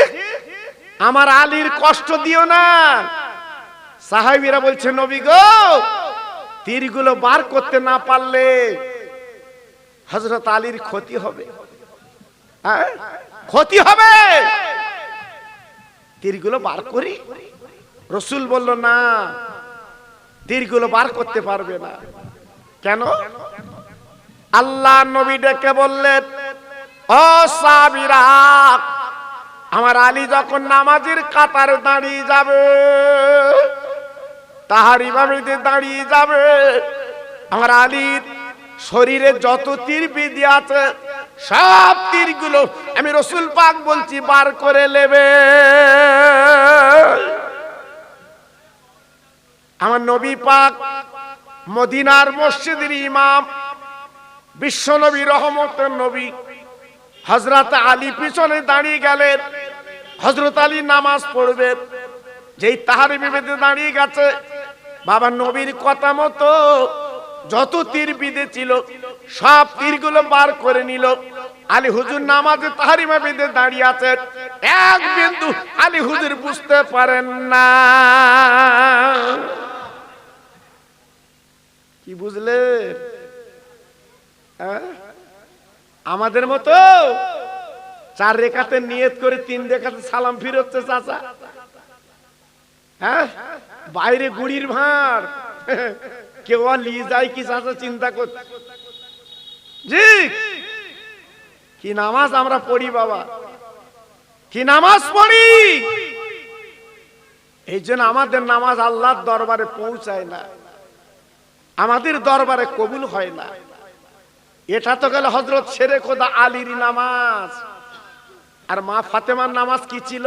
আমার আলীর কষ্ট দিও না। সাহাবীরা বলছে, নবী গো, তীরগুলো বার করতে না পারলে হযরত আলীর ক্ষতি হবে, হ্যাঁ ক্ষতি হবে, তীরগুলো বার করি। রাসূল বলল, না, তীরগুলো বার করতে পারবে না। কেন? আল্লাহ নবী ডেকে বললেন, ও সাহাবীরা, আমার আলী যখন নামাজের কাতারে দাঁড়িয়ে যাবে, তাহার ইমামতিতে দাঁড়িয়ে যাবে, আমার আলীর শরীরে যত তীর বিধি আছে সব তীরগুলো আমি রাসূল পাক বলছি বার করে নেবে। আমার নবী পাক মদিনার মসজিদের ইমাম, বিশ্ব নবী, রহমতের নবী হযরত আলী পিছনে দাঁড়িয়ে গেলেন। হযরত আলী নামাজ পড়বে, যেই তাহার বিবেদে দাঁড়িয়ে গেছে, বাবা নবীর কথা মতো যত তীর বিধে ছিল সব তীরগুলো বার করে নিল। আলী হুজুর নামাজে তাহারিমা বেঁধে দাঁড়িয়ে আছে, এক বিন্দু আলী হুজুর বুঝতে পারেন না। কি বুঝলে? আমাদের মতো 4 রেখাতে নিয়ত করে 3 রেখাতে সালাম ফিরচ্ছে চাচা, হ্যাঁ বাইরে গুড়ির ভাঁড়, কেউ নিয়ে যায় কি চাচা চিন্তা করছে। জি কি নামাজ আমরা পড়ি বাবা, কি নামাজ পড়ি। এই জন্য আমাদের নামাজ আল্লাহর দরবারে পৌঁছায় না, আমাদের দরবারে কবুল হয় না। এটা তো গেল হযরত শেরে খোদা আলীর নামাজ। আর মা ফাতেমার নামাজ কি ছিল?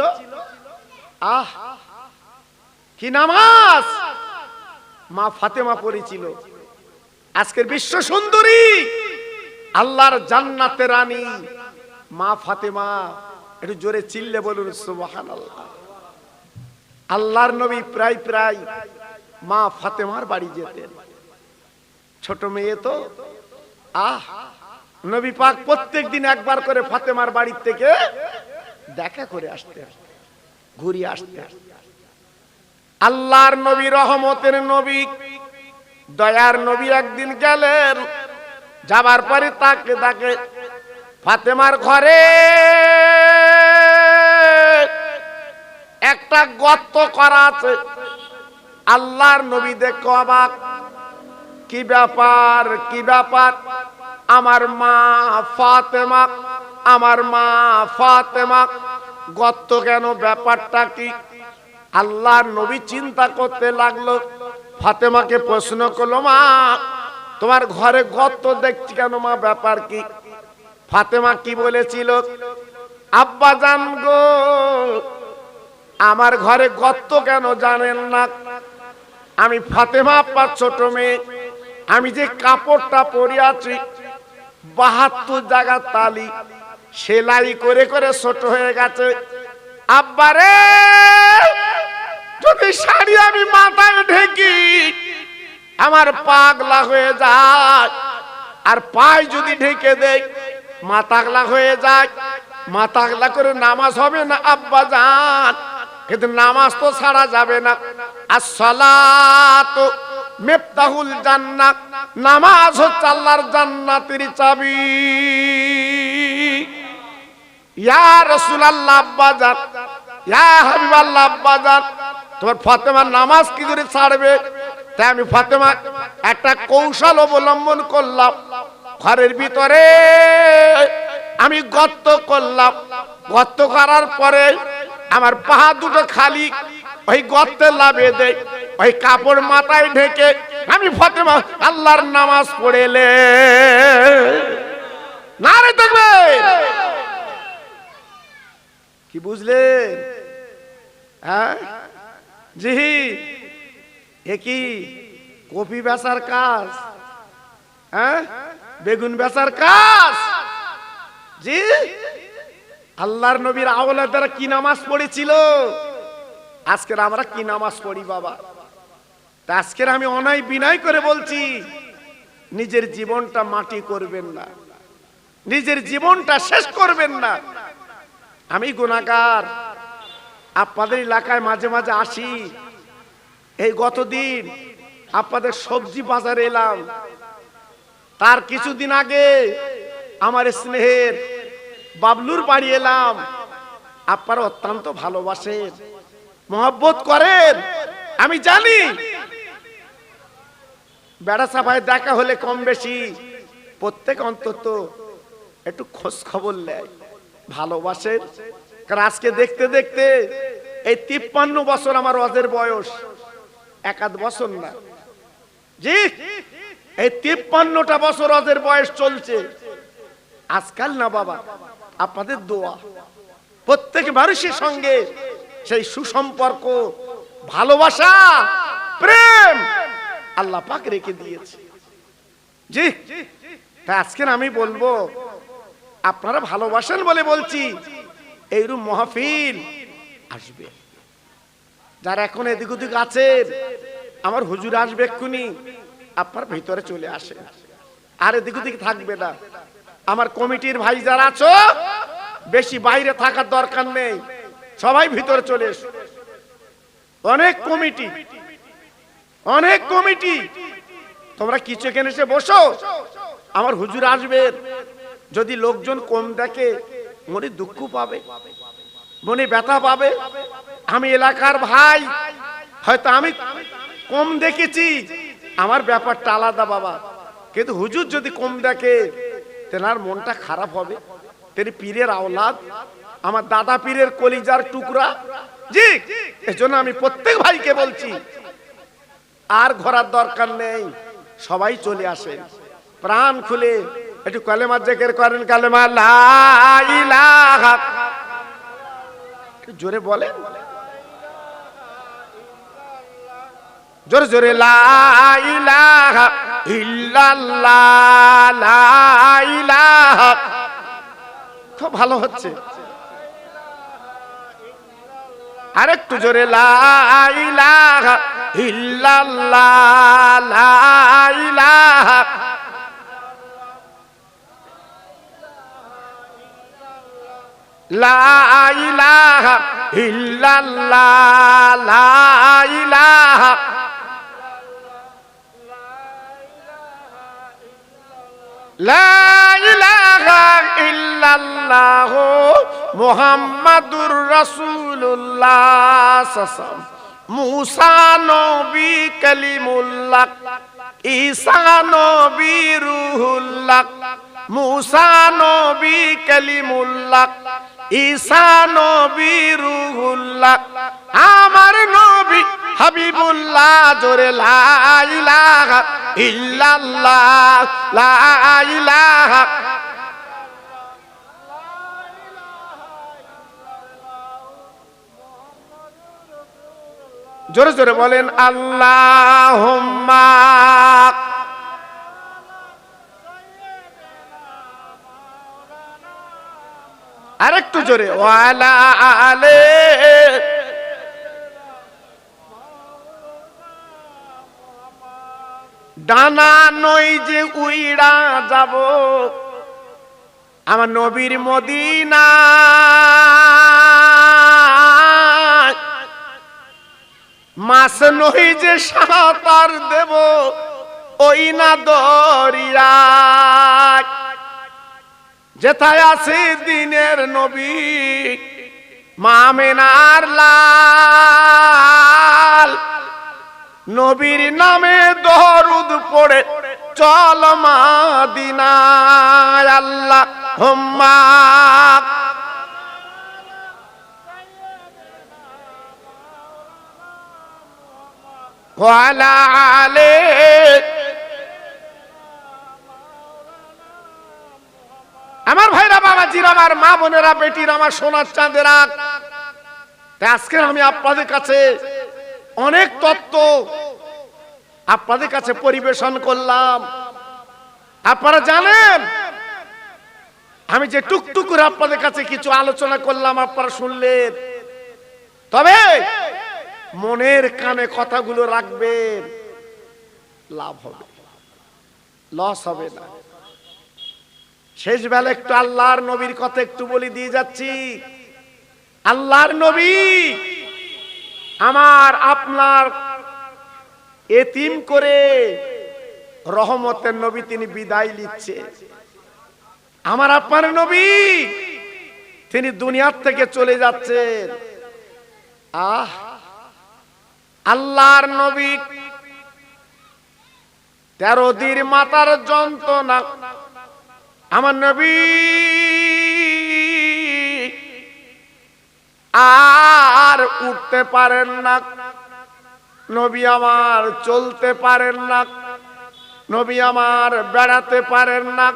আহ কি নামাজ মা ফাতেমা পড়েছিল। আজকের বিশ্ব সুন্দরী, আল্লাহর জান্নাতের রানী মা ফাতেমা, একটু জোরে চিল্লে বলুন সুবহানাল্লাহ। আল্লাহর নবী প্রায় প্রায় মা ফাতেমার বাড়ি যেতেন। ছোট মেয়ে তো, নবী পাক প্রত্যেকদিন একবার করে ফাতেমার বাড়ি থেকে দেখা করে আসতেন, ঘুরিয়ে আসতেন। আল্লাহর নবী, রহমতের নবী, দয়ার নবী একদিন গেলেন, যাবার পরে তাকে তাকে ফাতেমার ঘরে একটা গর্ত করা আছে। আল্লাহর নবী দেখে অবাক, কি ব্যাপার কি ব্যাপার, আমার মা ফাতেমা, আমার মা ফাতেমা, গর্ত কেন, ব্যাপারটা কি? আল্লাহর নবী চিন্তা করতে লাগলো, ফাতেমাকে প্রশ্ন করলো, মা তোমার ঘরে গর্ত দেখছি কেন মা, ব্যাপার কি? ফাতেমা কি বলেছিল, আব্বা জান গো, আমার ঘরে গর্ত কেন জানেন না? আমি ফাতেমা আব্বার ছোট মেয়ে, আমি যে কাপড়টা পরে আছি 72 জায়গা তালি সেলাই করে করে ছোট হয়ে গেছে। আব্বারে, যদি শাড়ি আমি মাথায় ঢেকি আমার পাগলা হয়ে যায়, আর পায়ে যদি ঢেকে দেয় মাতাগলা হয়ে যায়। মাতাগলা করে নামাজ হবে না আব্বা জান, কিন্তু নামাজ তো ছাড়া যাবে না। আসসালাতু মিফতাহুল জান্নাত, নামাজ হচ্ছে আল্লাহর জান্নাতের চাবি। ইয়া রাসূলুল্লাহ আব্বা জান, ইয়া হাবিবাল্লাহ আব্বা জান, তোমার ফাতেমা নামাজ কি করে ছাড়বে? তাই আমি ফাতেমা একটা কৌশল অবলম্বন করলাম, ঘরের ভিতরে আমি গর্ত করলাম। গর্ত করার পরে আমার পা দুটো খালি ওই গর্তে লাভিয়ে দেয়, ওই কাপড় মাথায় ঢেকে আমি ফাতেমা আল্লাহর নামাজ পড়েলে। নারে দেখবে কি বুঝলেন? হ্যাঁ জি, একই কপি বেচার কাজ, হ্যাঁ বেগুন বেচার কাজ। জি, আল্লাহর নবীর আওলাদেরা কি নামাজ পড়েছিল, আজকের আমরা কি নামাজ পড়ি বাবা? তা আজকের আমি অনাই বিনয় করে বলছি, নিজের জীবনটা মাটি করবেন না, নিজের জীবনটা শেষ করবেন না। আমি গুনাহগার, আপনাদের এলাকায় মাঝে মাঝে আসি। এই গতদিন আপনাদের সবজি বাজারে এলাম, তার কিছুদিন আগে আমার স্নেহের বাবলুর বাড়ি এলাম। আপনারা অত্যন্ত ভালোবাসেন, মহব্বত করেন, আমি জানি। বেড়া সাফায় দেখা হলে কম বেশি প্রত্যেক অন্তত একটু খোঁজ খবর নেয়, ভালোবাসেন। কারণ আজকে দেখতে দেখতে এই 53 বছর আমার ওয়াজের বয়স, 1 বছর না জি, এই 53টা বছর ওয়াজের বয়স চলছে। আজকাল না বাবা, আপনাদের দোয়া, প্রত্যেক মানুষের সঙ্গে সেই সুসম্পর্ক, ভালোবাসা, প্রেম আল্লাহ পাক রেখে দিয়েছে। জি, তাই আজকে আমি বলবো, আপনারা ভালোবাসেন বলে বলছি, এইরূপ মাহফিল আসবে। যারা এখন এদিক ওদিক আছেন, আমার হুজুর আসবে এক্ষুনি, আপনার ভিতরে চলে আসে, আর এদিক ওদিক থাকবে না। আমার কমিটির ভাই যারা আছো, বেশি বাইরে থাকার দরকার নেই, সবাই ভিতরে চলে এসো। অনেক কমিটি, অনেক কমিটি, তোমরা কিছু এখানে এসে বসো, আমার হুজুর আসবে। যদি লোকজন কম দেখে মনে দুঃখ পাবে, মনে ব্যথা পাবে। আমি এলাকার ভাই, হয়তো আমি কম দেখেছি, আমার ব্যাপারটা আলাদা বাবা, কিন্তু হুজুর যদি কম দেখে তেনার মনটা খারাপ হবে। তিনি পীরের আওলাদ, আমার দাদা পীরের কলিজার টুকরা। জি, এজন্য আমি প্রত্যেক ভাইকে বলছি, আর ঘোরার দরকার নেই, সবাই চলে আসে, প্রাণ খুলে একটু কালেমা জিকির করেন। কালেমা লা ইলাহা, জোরে বলেন, জোরে জোরে, লা ইলাহা ইল্লাল্লাহ, লা ইলাহা। খুব ভালো হচ্ছে, আরেকটু জোরে, লা ইলাহা ইল্লাল্লাহ, লা ইলাহা। লা ইলাহা ইল্লাল্লাহ, লা ইলাহা। লা ইলাহা ইল্লাল্লাহ মুহাম্মাদুর রাসূলুল্লাহ। মুসা নবী কালিমুল্লাহ, ঈসা নবী রূহুল্লাহ। মুসা নবী কালিমুল্লাহ, ঈসা নবী রূহুল্লাহ। আমার নবী হাবিবুল্লাহ। জোরে লা ইলাহা ইল্লাল্লাহ, লা ইলাহা। জোরে জোরে বলেন আল্লাহুম্মা। আরেকটু জোরে ওয়ালা আলে। ডানা নই যে উইড়া যাব আমার নবীর মদিনা, মাছ নই যে সাঁতার দেব ওই না দরিয়া। যেথায় আছে দিনের নবী মা আমেনার লাল, নবীর নামে দরুদ পড়ে চল মদিনায়। আল্লাহুম্মা ওয়ালা আলে। আমার ভাইরা, বাবাজিরা, আমার মা বোনেরা, বেটির, আমার সোনার চাঁদেরা, আজকে আমি আপনাদের কাছে অনেক তত্ত্ব আপনাদের কাছে পরিবেশন করলাম। আপনারা জানেন আমি যে টুকটুক করে আপনাদের কাছে কিছু আলোচনা করলাম, আপনারা শুনলেন। তবে মনের কানে কথাগুলো রাখবেন, লাভ হবে, লস হবে না। শেষ বেলা একটু আল্লাহর নবীর কথা একটু বলে দিয়ে যাচ্ছি। আল্লাহর নবী আমার আপনার এতিম করে রহমতের নবী, তিনি বিদায় নিচ্ছে। আমার আপনার নবী তিনি দুনিয়ার থেকে চলে যাচ্ছেন। আল্লাহর নবী 13 দিন মাতার যন্ত্রণা, আমার নবী আর উঠতে পারেন না, নবী আমার চলতে পারেন না, নবী আমার বেড়াতে পারেন না।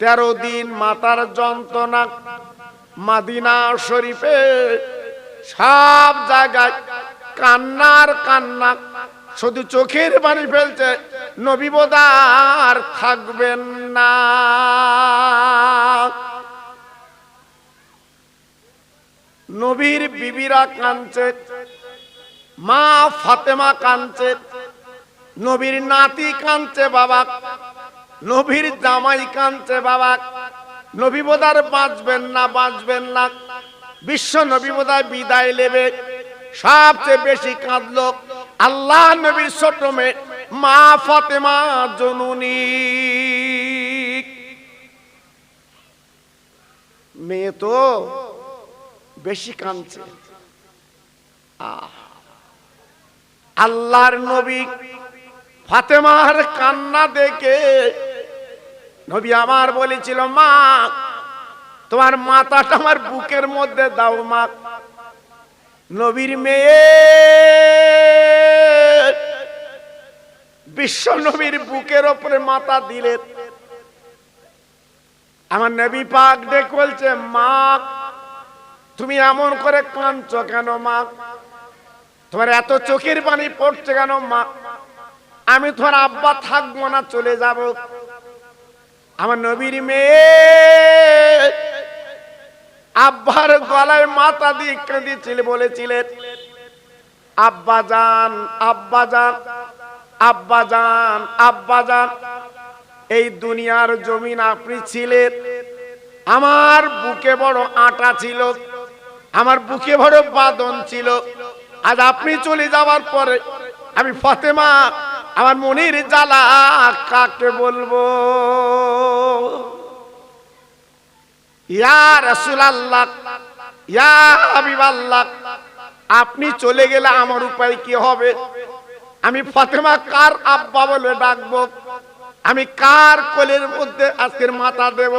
13 দিন মাতার যন্ত্রণা। মদিনা শরীফে সব জায়গায় কান্নার কান্না, শুধু চোখের পানি ফেলছে, নবী বোদার থাকবেন না। নবীর বিবিরা কাঁদছে, মা ফাতেমা কাঁদছে, নবীর নাতি কাঁদছে বাবা, নবীর জামাই কাঁদছে বাবা, নবী বোদার বাঁচবেন না, বাঁচবেন না। বিশ্ব নবী বোদায় বিদায় নেবে। সবচেয়ে বেশি কাঁদলো আল্লাহ নবীর ছোট মেয়ে মা ফাতেমা জননী। মেয়ে তো বেশি কাঁদছে। আল্লাহর নবী ফাতেমার কান্না দেখে নবী আমার বলেছিল, মা তোমার মাথাটা আমার বুকের মধ্যে দাও মা। নবীর মেয়ে বিশ্ব নবীর বুকের উপরে মাথা দিলেন। আমার নবী পাক ডেকে বলছে, মা তুমি এমন করে কাঁদছো কেন মা? তোমার এত চোখের পানি পড়ছে কেন মা? আমি তোমার আব্বা থাকবো না, চলে যাব। আমার নবীর মেয়ে আব্বার গলায় মাথা দিয়ে কেঁদেছিল, বলেছিলেন, আব্বা জান, আব্বা জান, আব্বা জান, আব্বা জান, এই দুনিয়ার জমিন আপনি ছিলেন, আমার বুকে বড় আটা ছিল, আমার বুকে বড় বাঁধন ছিল। আজ আপনি চলে যাওয়ার পরে আমি ফাতেমা আমার মনির জ্বালা কাকে বলবো। ইয়া রাসূলুল্লাহ, ইয়া হাবিবাল্লাহ, আপনি চলে গেলে আমার উপায় কি হবে? আমি ফাতেমা কার আব্বা বলে ডাকবো? আমি কার কোলের মধ্যে আজকের মাথা দেব?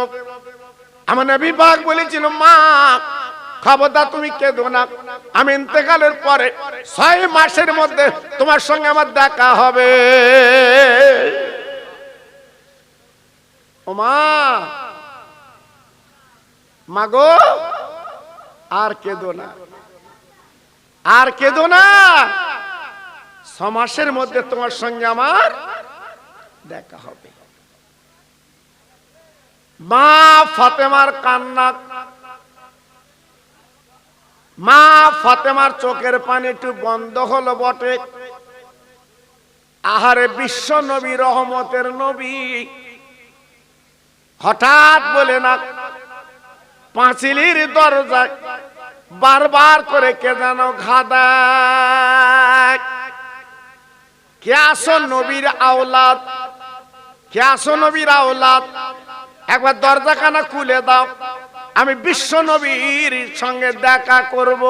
আমার নবী পাক বলেছিল, মা খবরদার তুমি কেঁদো না, আমি ইন্তেকালের পরে 6 মাসের মধ্যে তোমার সঙ্গে আমার দেখা হবে। ও মা, মাগো আর কেঁদো না, আর কেঁদো না, 6 মাসের মধ্যে তোমার সঙ্গে আমার দেখা হবে। মা ফাতেমার কান্না, মা ফাতেমার চোখের পানি একটু বন্ধ হলো বটে। আহারে বিশ্ব নবী, রহমতের নবী হঠাৎ বলে না, পাঁচিলের দরজায় বারবার করে কে যেন ঘাদায়, কে আসো নবীর আওলাদ, কে আসো নবীর আওলাদ, একবার দরজাখানা খুলে দাও, আমি বিশ্ব নবীর সঙ্গে দেখা করব।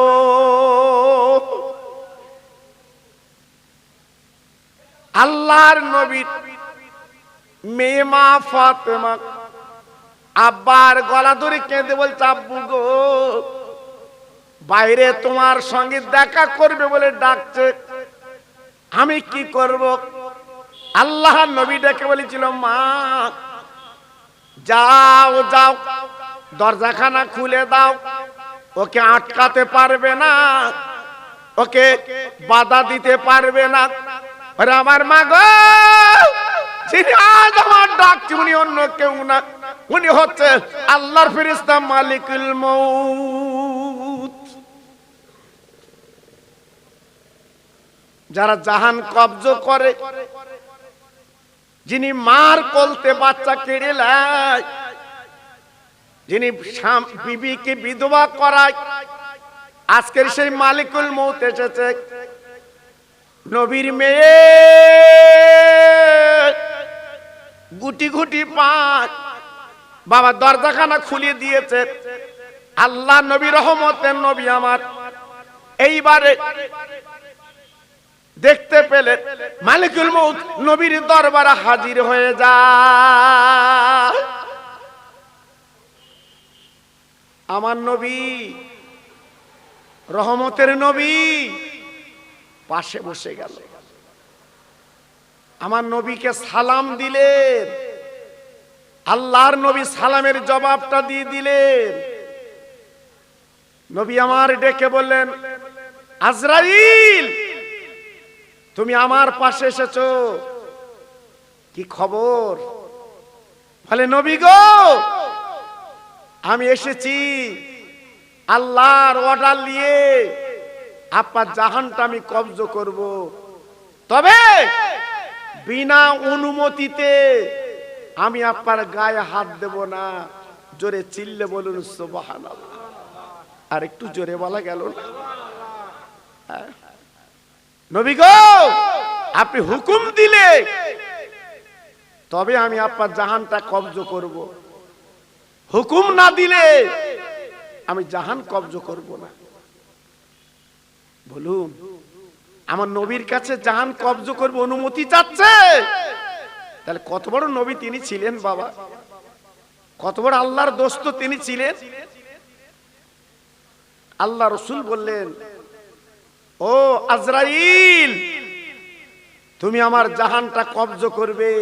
আল্লাহর নবীর মেয়ে মা ফাতেমা আব্বার গলা ধরে কেঁদে বলছে, আব্বু গো, বাইরে তোমার সঙ্গে দেখা করবে বলে ডাকছে, আমি কি করব? আল্লাহর নবী ডেকে বলেছিল, মা যাও যাও, দরজাখানা খুলে দাও, ওকে আটকাতে পারবে না, ওকে বাধা দিতে পারবে না। আরে আমার মা গো, যিনি আজ আমার ডাকছে উনি অন্য কেউ না, উনি হচ্ছে আল্লাহর ফেরেশতা মালিকুল মউত। যারা জাহান কবজ করে, যিনি মার কোলতে বাচ্চা কেড়ে নেয়, যিনি বিবিকে বিধবা করায়, আজকের সেই মালিকুল মউত এসেছে। নবীর মেয়ে গুটি গুটি পাঁচ বাবা দরজাখানা খুলে দিয়েছে। আল্লাহ নবী, রহমতের নবী আমার, এইবারে দেখতে পেলে মালিকুল মউত নবীর দরবারে হাজির হয়ে যায়। আমার নবী, রহমতের নবী পাশে বসে গেল। আমার নবীকে সালাম দিলেন, আল্লাহর নবী সালামের জবাবটা দিয়ে দিলেন। নবী আমার ডেকে বললেন, আজরাইল, তুমি আমার পাশে এসেছো, কি খবর? বলে, নবী গো, আমি এসেছি আল্লাহর অর্ডার নিয়ে, আপনার জাহানটা আমি কবজ করব, তবে বিনা অনুমতিতে আমি আপনার গায়ে হাত দেব না। জোরে চিল্লে বলুন সুবহানাল্লাহ। আর একটু জোরে বলা গেল না? নবী গো, আপনি হুকুম দিলে তবে আমি আপনার জাহানটা কবজ করব, হুকুম না দিলে আমি জাহান কবজ করব না। বলুন, আমার নবীর কাছে জাহান কবজ করব অনুমতি চাচ্ছে, তাহলে কত বড় নবী তিনি ছিলেন বাবা, কত বড় আল্লাহর দোস্ত তিনি ছিলেন। আল্লাহ রাসূল বললেন, ও আজরাইল, তুমি আমার জাহানটা কবজ করবে,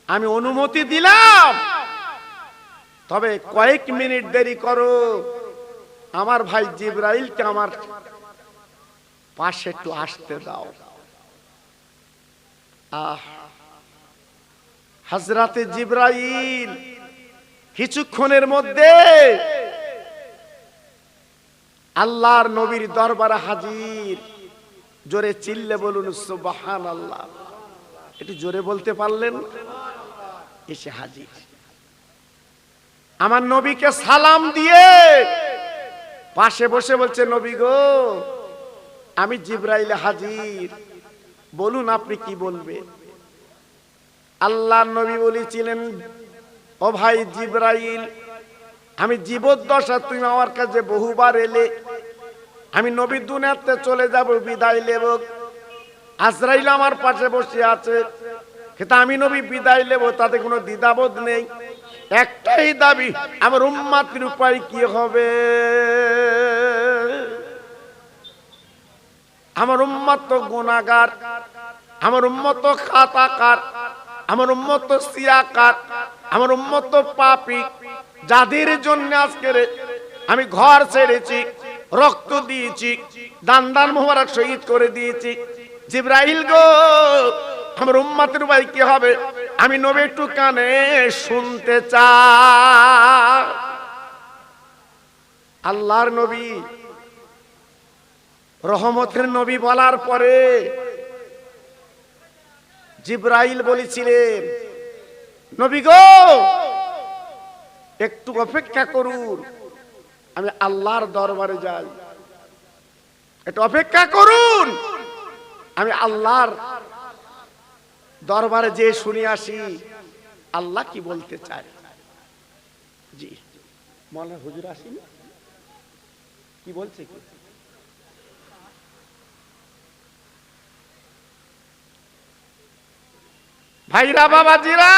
আমি অনুমতি দিলাম, তবে কয়েক মিনিট দেরি করো, আমার ভাই জিবরাইলকে আমার পাশে একটু আসতে দাও। হযরতে জিবরাইল কিছুক্ষণের মধ্যে আল্লাহর নবীর দরবারে হাজির। জোরে চিল্লে বলুন সুবহানাল্লাহ। একটু জোরে বলতে পারলেন? এসে হাজির। আমার নবীকে সালাম দিয়ে পাশে বসে বলছে, নবী গো, আমি জিবরাইল হাজির, বলুন আপনি কি বলবেন? আল্লাহ নবী বলেছিলেন, ও ভাই জিবরাইল, আমি জীবদ্দশা তুমি আমার কাছে বহুবার এলে, আমি নবী দুনিয়াতে চলে যাব, বিদায় নেব, আজরাইল আমার পাশে বসে আছে, কিন্তু আমি নবী বিদায় নেব, তাতে কোনো দ্বিধাবোধ নেই। একটাই দাবি, আমার উম্মতের উপায় কি হবে? আমার উম্মত তো গুনাহগার, আমার উম্মত তো খাতাকার, আমার উম্মত তো সিয়াকার, আমার উম্মত তো পাপী, যাদের জন্য আজকে আমি ঘর ছেড়েছি, রক্ত দিয়েছি, দান দান মোবারক শহীদ করে দিয়েছি। জিবরাইল গো, আমার উম্মতের উপায় কি হবে? আমি নবী একটু কানে শুনতে চাই। আল্লাহর নবী, রহমতের নবী বলার পরে জিবরাইল বলেছিলেন, নবী গো একটু অপেক্ষা করুন, আমি আল্লাহর দরবারে যাই, একটু অপেক্ষা করুন, আমি আল্লাহর দরবারে যে শুনে আসি আল্লাহ কি বলতে চায়। জি মৌলানা হুজুর আসেন, কি বলছে কি? ভাইরা বাবাজিরা,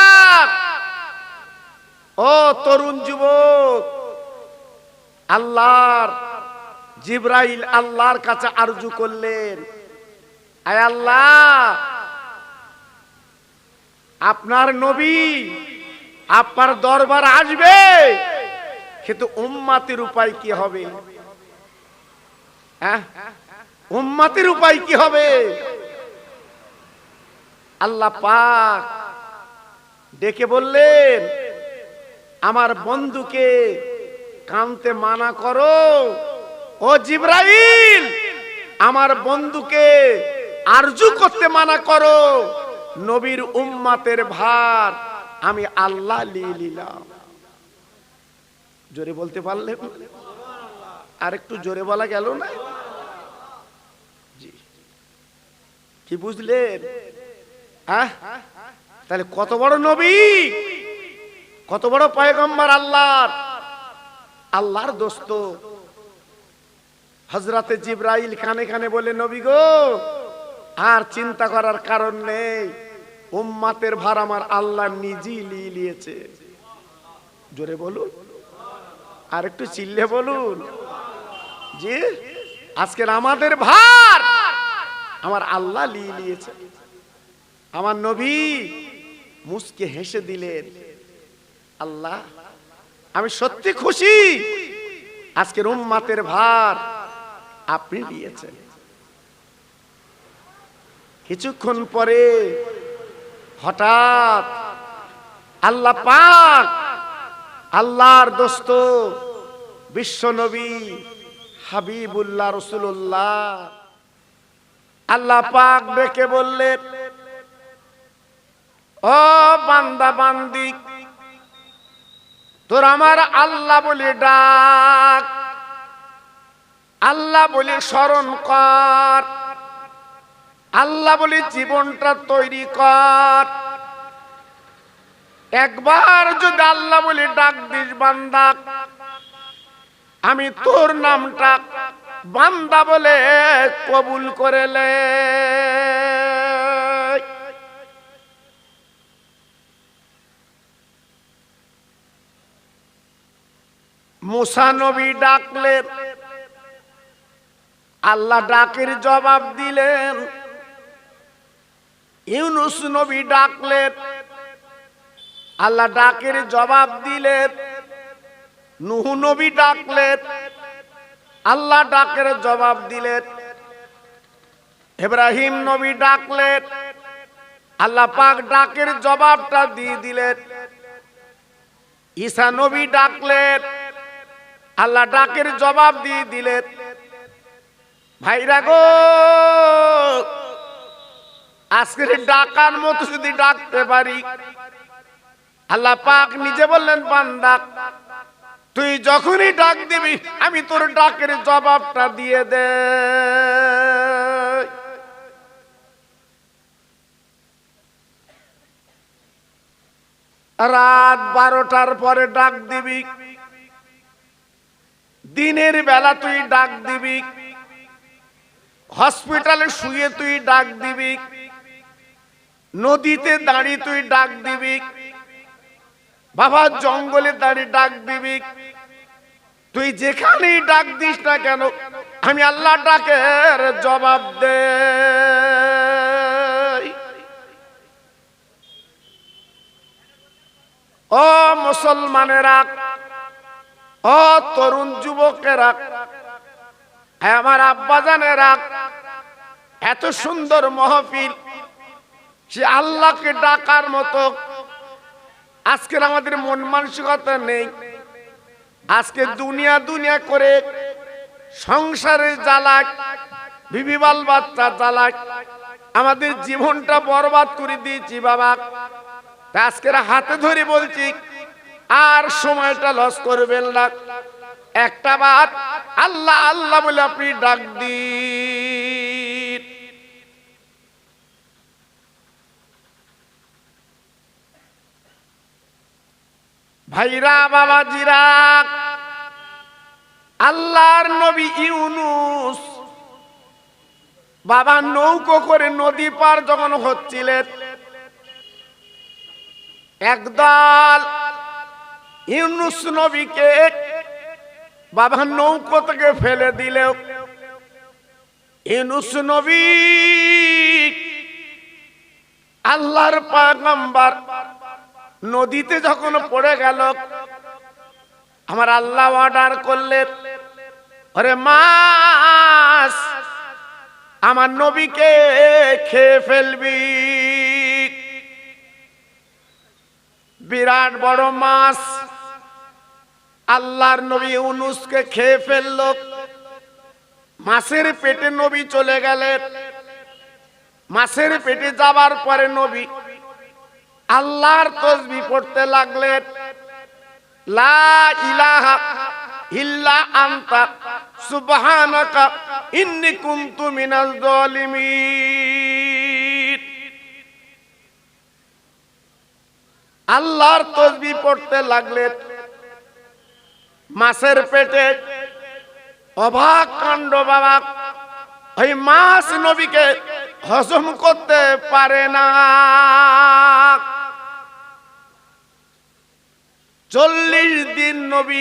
ও তরুণ যুবক, আল্লাহর জিবরাইল আল্লাহর কাছে আরজু করলেন, আয় আল্লাহ, আপনার নবী আপনার দরবার আসবে, কিন্তু উম্মতের উপায় কি হবে? হ্যাঁ, উম্মতের উপায় কি হবে? আল্লাহ পাক ডেকে বললেন, আমার বন্ধুকে কানতে মানা করো, ও জিবরাইল, আমার বন্ধুকে আরজু করতে মানা করো, নবীর উম্মতের ভার আমি আল্লাহ নিয়ে নিলাম। জোরে বলতে পারলেন? আর একটু জোরে বলা গেল না? জি, কি বুঝলেন? হ্যাঁ, তাহলে কত বড় নবী, কত বড় পয়গম্বর আল্লাহর, আল্লাহর দোস্ত। হযরতে জিবরাইল কানে কানে বলে, নবী গো আর চিন্তা করার কারণ নেই, উম্মতের ভার আমার আল্লাহ নিজেই নিয়ে নিয়েছে। জোরে বলুন, আর একটু চিল্লে বলুন। জি, আজকের আমাদের ভার আমার আল্লাহ নিয়ে নিয়েছে। আমার নবী মুস্কে হেসে দিলেন, আল্লাহ আমি সত্যি খুশি, আজকের উম্মতের ভার আপনি দিয়েছেন। কিছুক্ষণ পরে হঠাৎ আল্লাহ পাক আল্লাহর দোস্ত বিশ্ব নবী হাবিবুল্লাহ রাসূলুল্লাহ আল্লাহ পাক ডেকে বললেন, ও বান্দা বান্দি, তোর আমার আল্লাহ বলে ডাক, আল্লাহ বলে স্মরণ কর, আল্লাহ বলে জীবনটা তৈরি কর। একবার যদি আল্লাহ বলে ডাক দিস বান্দা, আমি তোর নামটা বান্দা বলে কবুল করে লে। মুসা নবী ডাকলেন, আল্লাহ ডাকের জবাব দিলেন। ইউনুস নবী ডাকলেন, আল্লাহ ডাকের জবাব দিলেন। নূহ নবী ডাকলেন, আল্লাহ ডাকের জবাব দিলেন। ইব্রাহিম নবী ডাকলেন, আল্লাহ পাক ডাকের জবাবটা দিয়ে দিলেন। ঈসা নবী ডাকলেন, আল্লাহ ডাকের জবাব দিয়ে দিলেন। ভাইরা গো, আজকের ডাকার মতো যদি ডাকতে পারি, আল্লাহ পাক নিজে বললেন, বান্দা তুই যখনই ডাক দিবি আমি তোর ডাকের জবাবটা দিয়ে দে। রাত 12টার পরে ডাক দিবি, দিনের বেলা তুই ডাক দিবি, হসপিটালে শুয়ে তুই ডাক দিবি, নদীতে দাঁড়িয়ে তুই ডাক দিবি, বাবা জঙ্গলে দাঁড়িয়ে ডাক দিবি, তুই যেখানেই ডাক দিস না কেন আমি আল্লাহ ডাকের জবাব দে। ও মুসলমানেরা, ও তরুণ যুবকেরা, আমার আব্বাজানেরা, এত সুন্দর মাহফিল, সে আল্লাহকে ডাকার মতো আজকের আমাদের মন মানসিকতা নেই। আজকে দুনিয়া দুনিয়া করে সংসারের জ্বালায়, বিবি বাল বাচ্চা জ্বালায় আমাদের জীবনটা বরবাদ করে দিয়েছি বাবা। আজকের হাতে ধরে বলছি আর সময়টা লস করবেন না। একটা বার আল্লাহ আল্লাহ বলে আপনি ডাক দিন। ভাইরা বাবাজিরা, আল্লাহর নবী ইউনুস বাবা নৌকো করে নদী পার যখন হচ্ছিলেন, একদল ইউনুস নবীকে বাবা নৌকো থেকে ফেলে দিলেও ইউনুস নবী আল্লাহর পয়গম্বর নদীতে যখন পড়ে গেল, আমার আল্লাহ অর্ডার করলেন, আরে মাছ আমার নবীকে খেয়ে ফেলবি। বিরাট বড় মাছ আল্লাহর নবী ইউনুসকে খেয়ে ফেলল। মাছের পেটে নবী চলে গেলেন। মাছের পেটে যাবার পরে নবী আল্লাহর তাসবিহ পড়তে লাগলেন, লা ইলাহা ইল্লা আনতা সুবহানাকা ইন্নী কুনতু মিনাজ জালিমিন। আল্লাহর তাসবিহ পড়তে লাগলেন। মাছের পেটে অবাক কাণ্ড বাবা, ওই মাছ নবীকে হজম করতে পারে না। 40 দিন নবী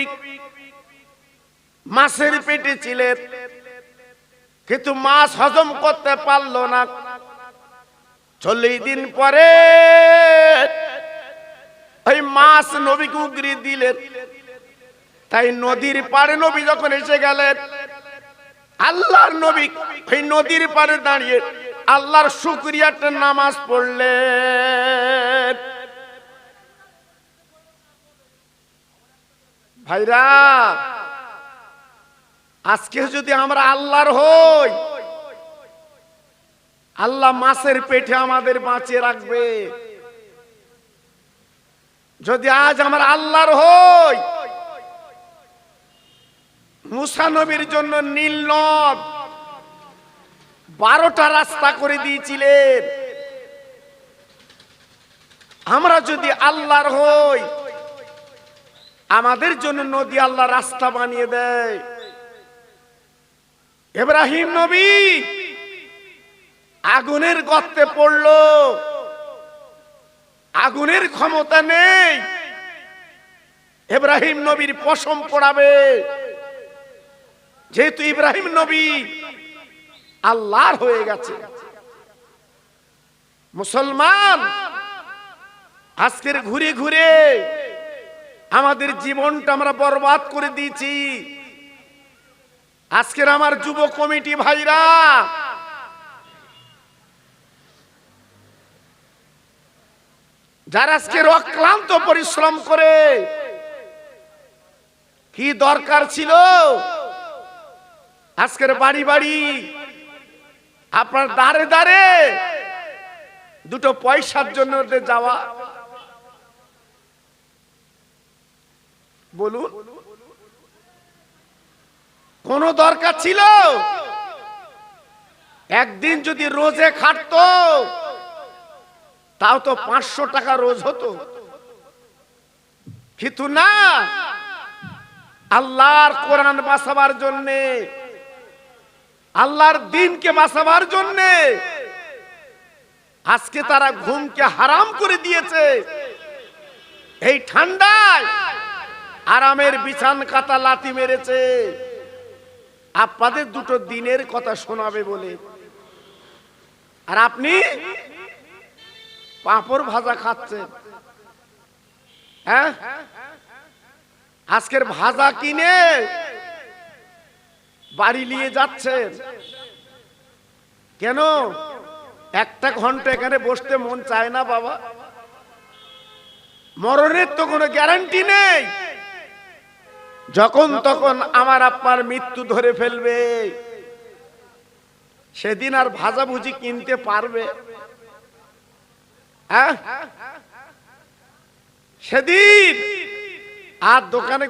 মাছের পেটে ছিলেন, কিন্তু মাছ হজম করতে পারল না। 40 দিন পরে ওই মাছ নবীকে উগরি দিলেন। তাই নদীর পাড়ে নবী যখন এসে গেলেন, আল্লাহর নবী ওই নদীর পাড়ে দাঁড়িয়ে আল্লাহর শুকরিয়াতে নামাজ পড়লেন। ভাইরা, আজকে যদি আমরা আল্লাহর হই, আল্লাহ মাছের পেটে আমাদের বাঁচিয়ে রাখবে। যদি আজ আমরা আল্লাহর হই, মুসা নবীর জন্য নীল নদ 12টা রাস্তা করে দিয়েছিলেন। আমরা যদি আল্লাহর হই, আমাদের জন্য নদী আল্লাহ রাস্তা বানিয়ে দেয়। ইব্রাহিম নবী আগুনের গর্তে পড়ল, আগুনের ক্ষমতা নেই, ইব্রাহিম নবীর পশম পড়াবে। যেহেতু ইব্রাহিম নবী আল্লাহর হয়ে গেছে। মুসলমান, আজকের ঘুরে ঘুরে আমাদের জীবনটা আমরা বরবাদ করে দিয়েছি। আজকের আমার যুব কমিটি ভাইরা, যারা আজকে অক্লান্ত পরিশ্রম করে, কি দরকার ছিল আজকের বাড়ি বাড়ি আপনার দাঁড়ে দাঁড়ে দুটো পয়সার জন্য যাওয়া? বলুন, কোন দরকার ছিল? একদিন যদি রোজে খাটতো তাও তো 500 টাকা রোজ হতো। কিন্তু না, আল্লাহর কোরআন বাঁচাবার জন্য, আল্লাহর দ্বীনকে বাঁচাবার জন্য আজকে তারা ঘুমকে হারাম করে দিয়েছে। এই ঠান্ডায় আরামের বিছান কাতা লাথি মেরেছে আপনাদের দুটো দিনের কথা শোনাবে বলে, আর আপনি পাঁপড় ভাজা খাচ্ছেন। হ্যাঁ, আজকের ভাজা কিনে বাড়ি নিয়ে যাচ্ছেন কেন? একটা ঘন্টা এখানে বসতে মন চায় না বাবা? মরণের তো কোনো গ্যারান্টি নেই, যখন তখন আমার আপনার মৃত্যু ধরে ফেলবে। সেদিন আর ভাজা ভুজি কিনতে পারবে? হ্যাঁ, সেদিন আর দোকানে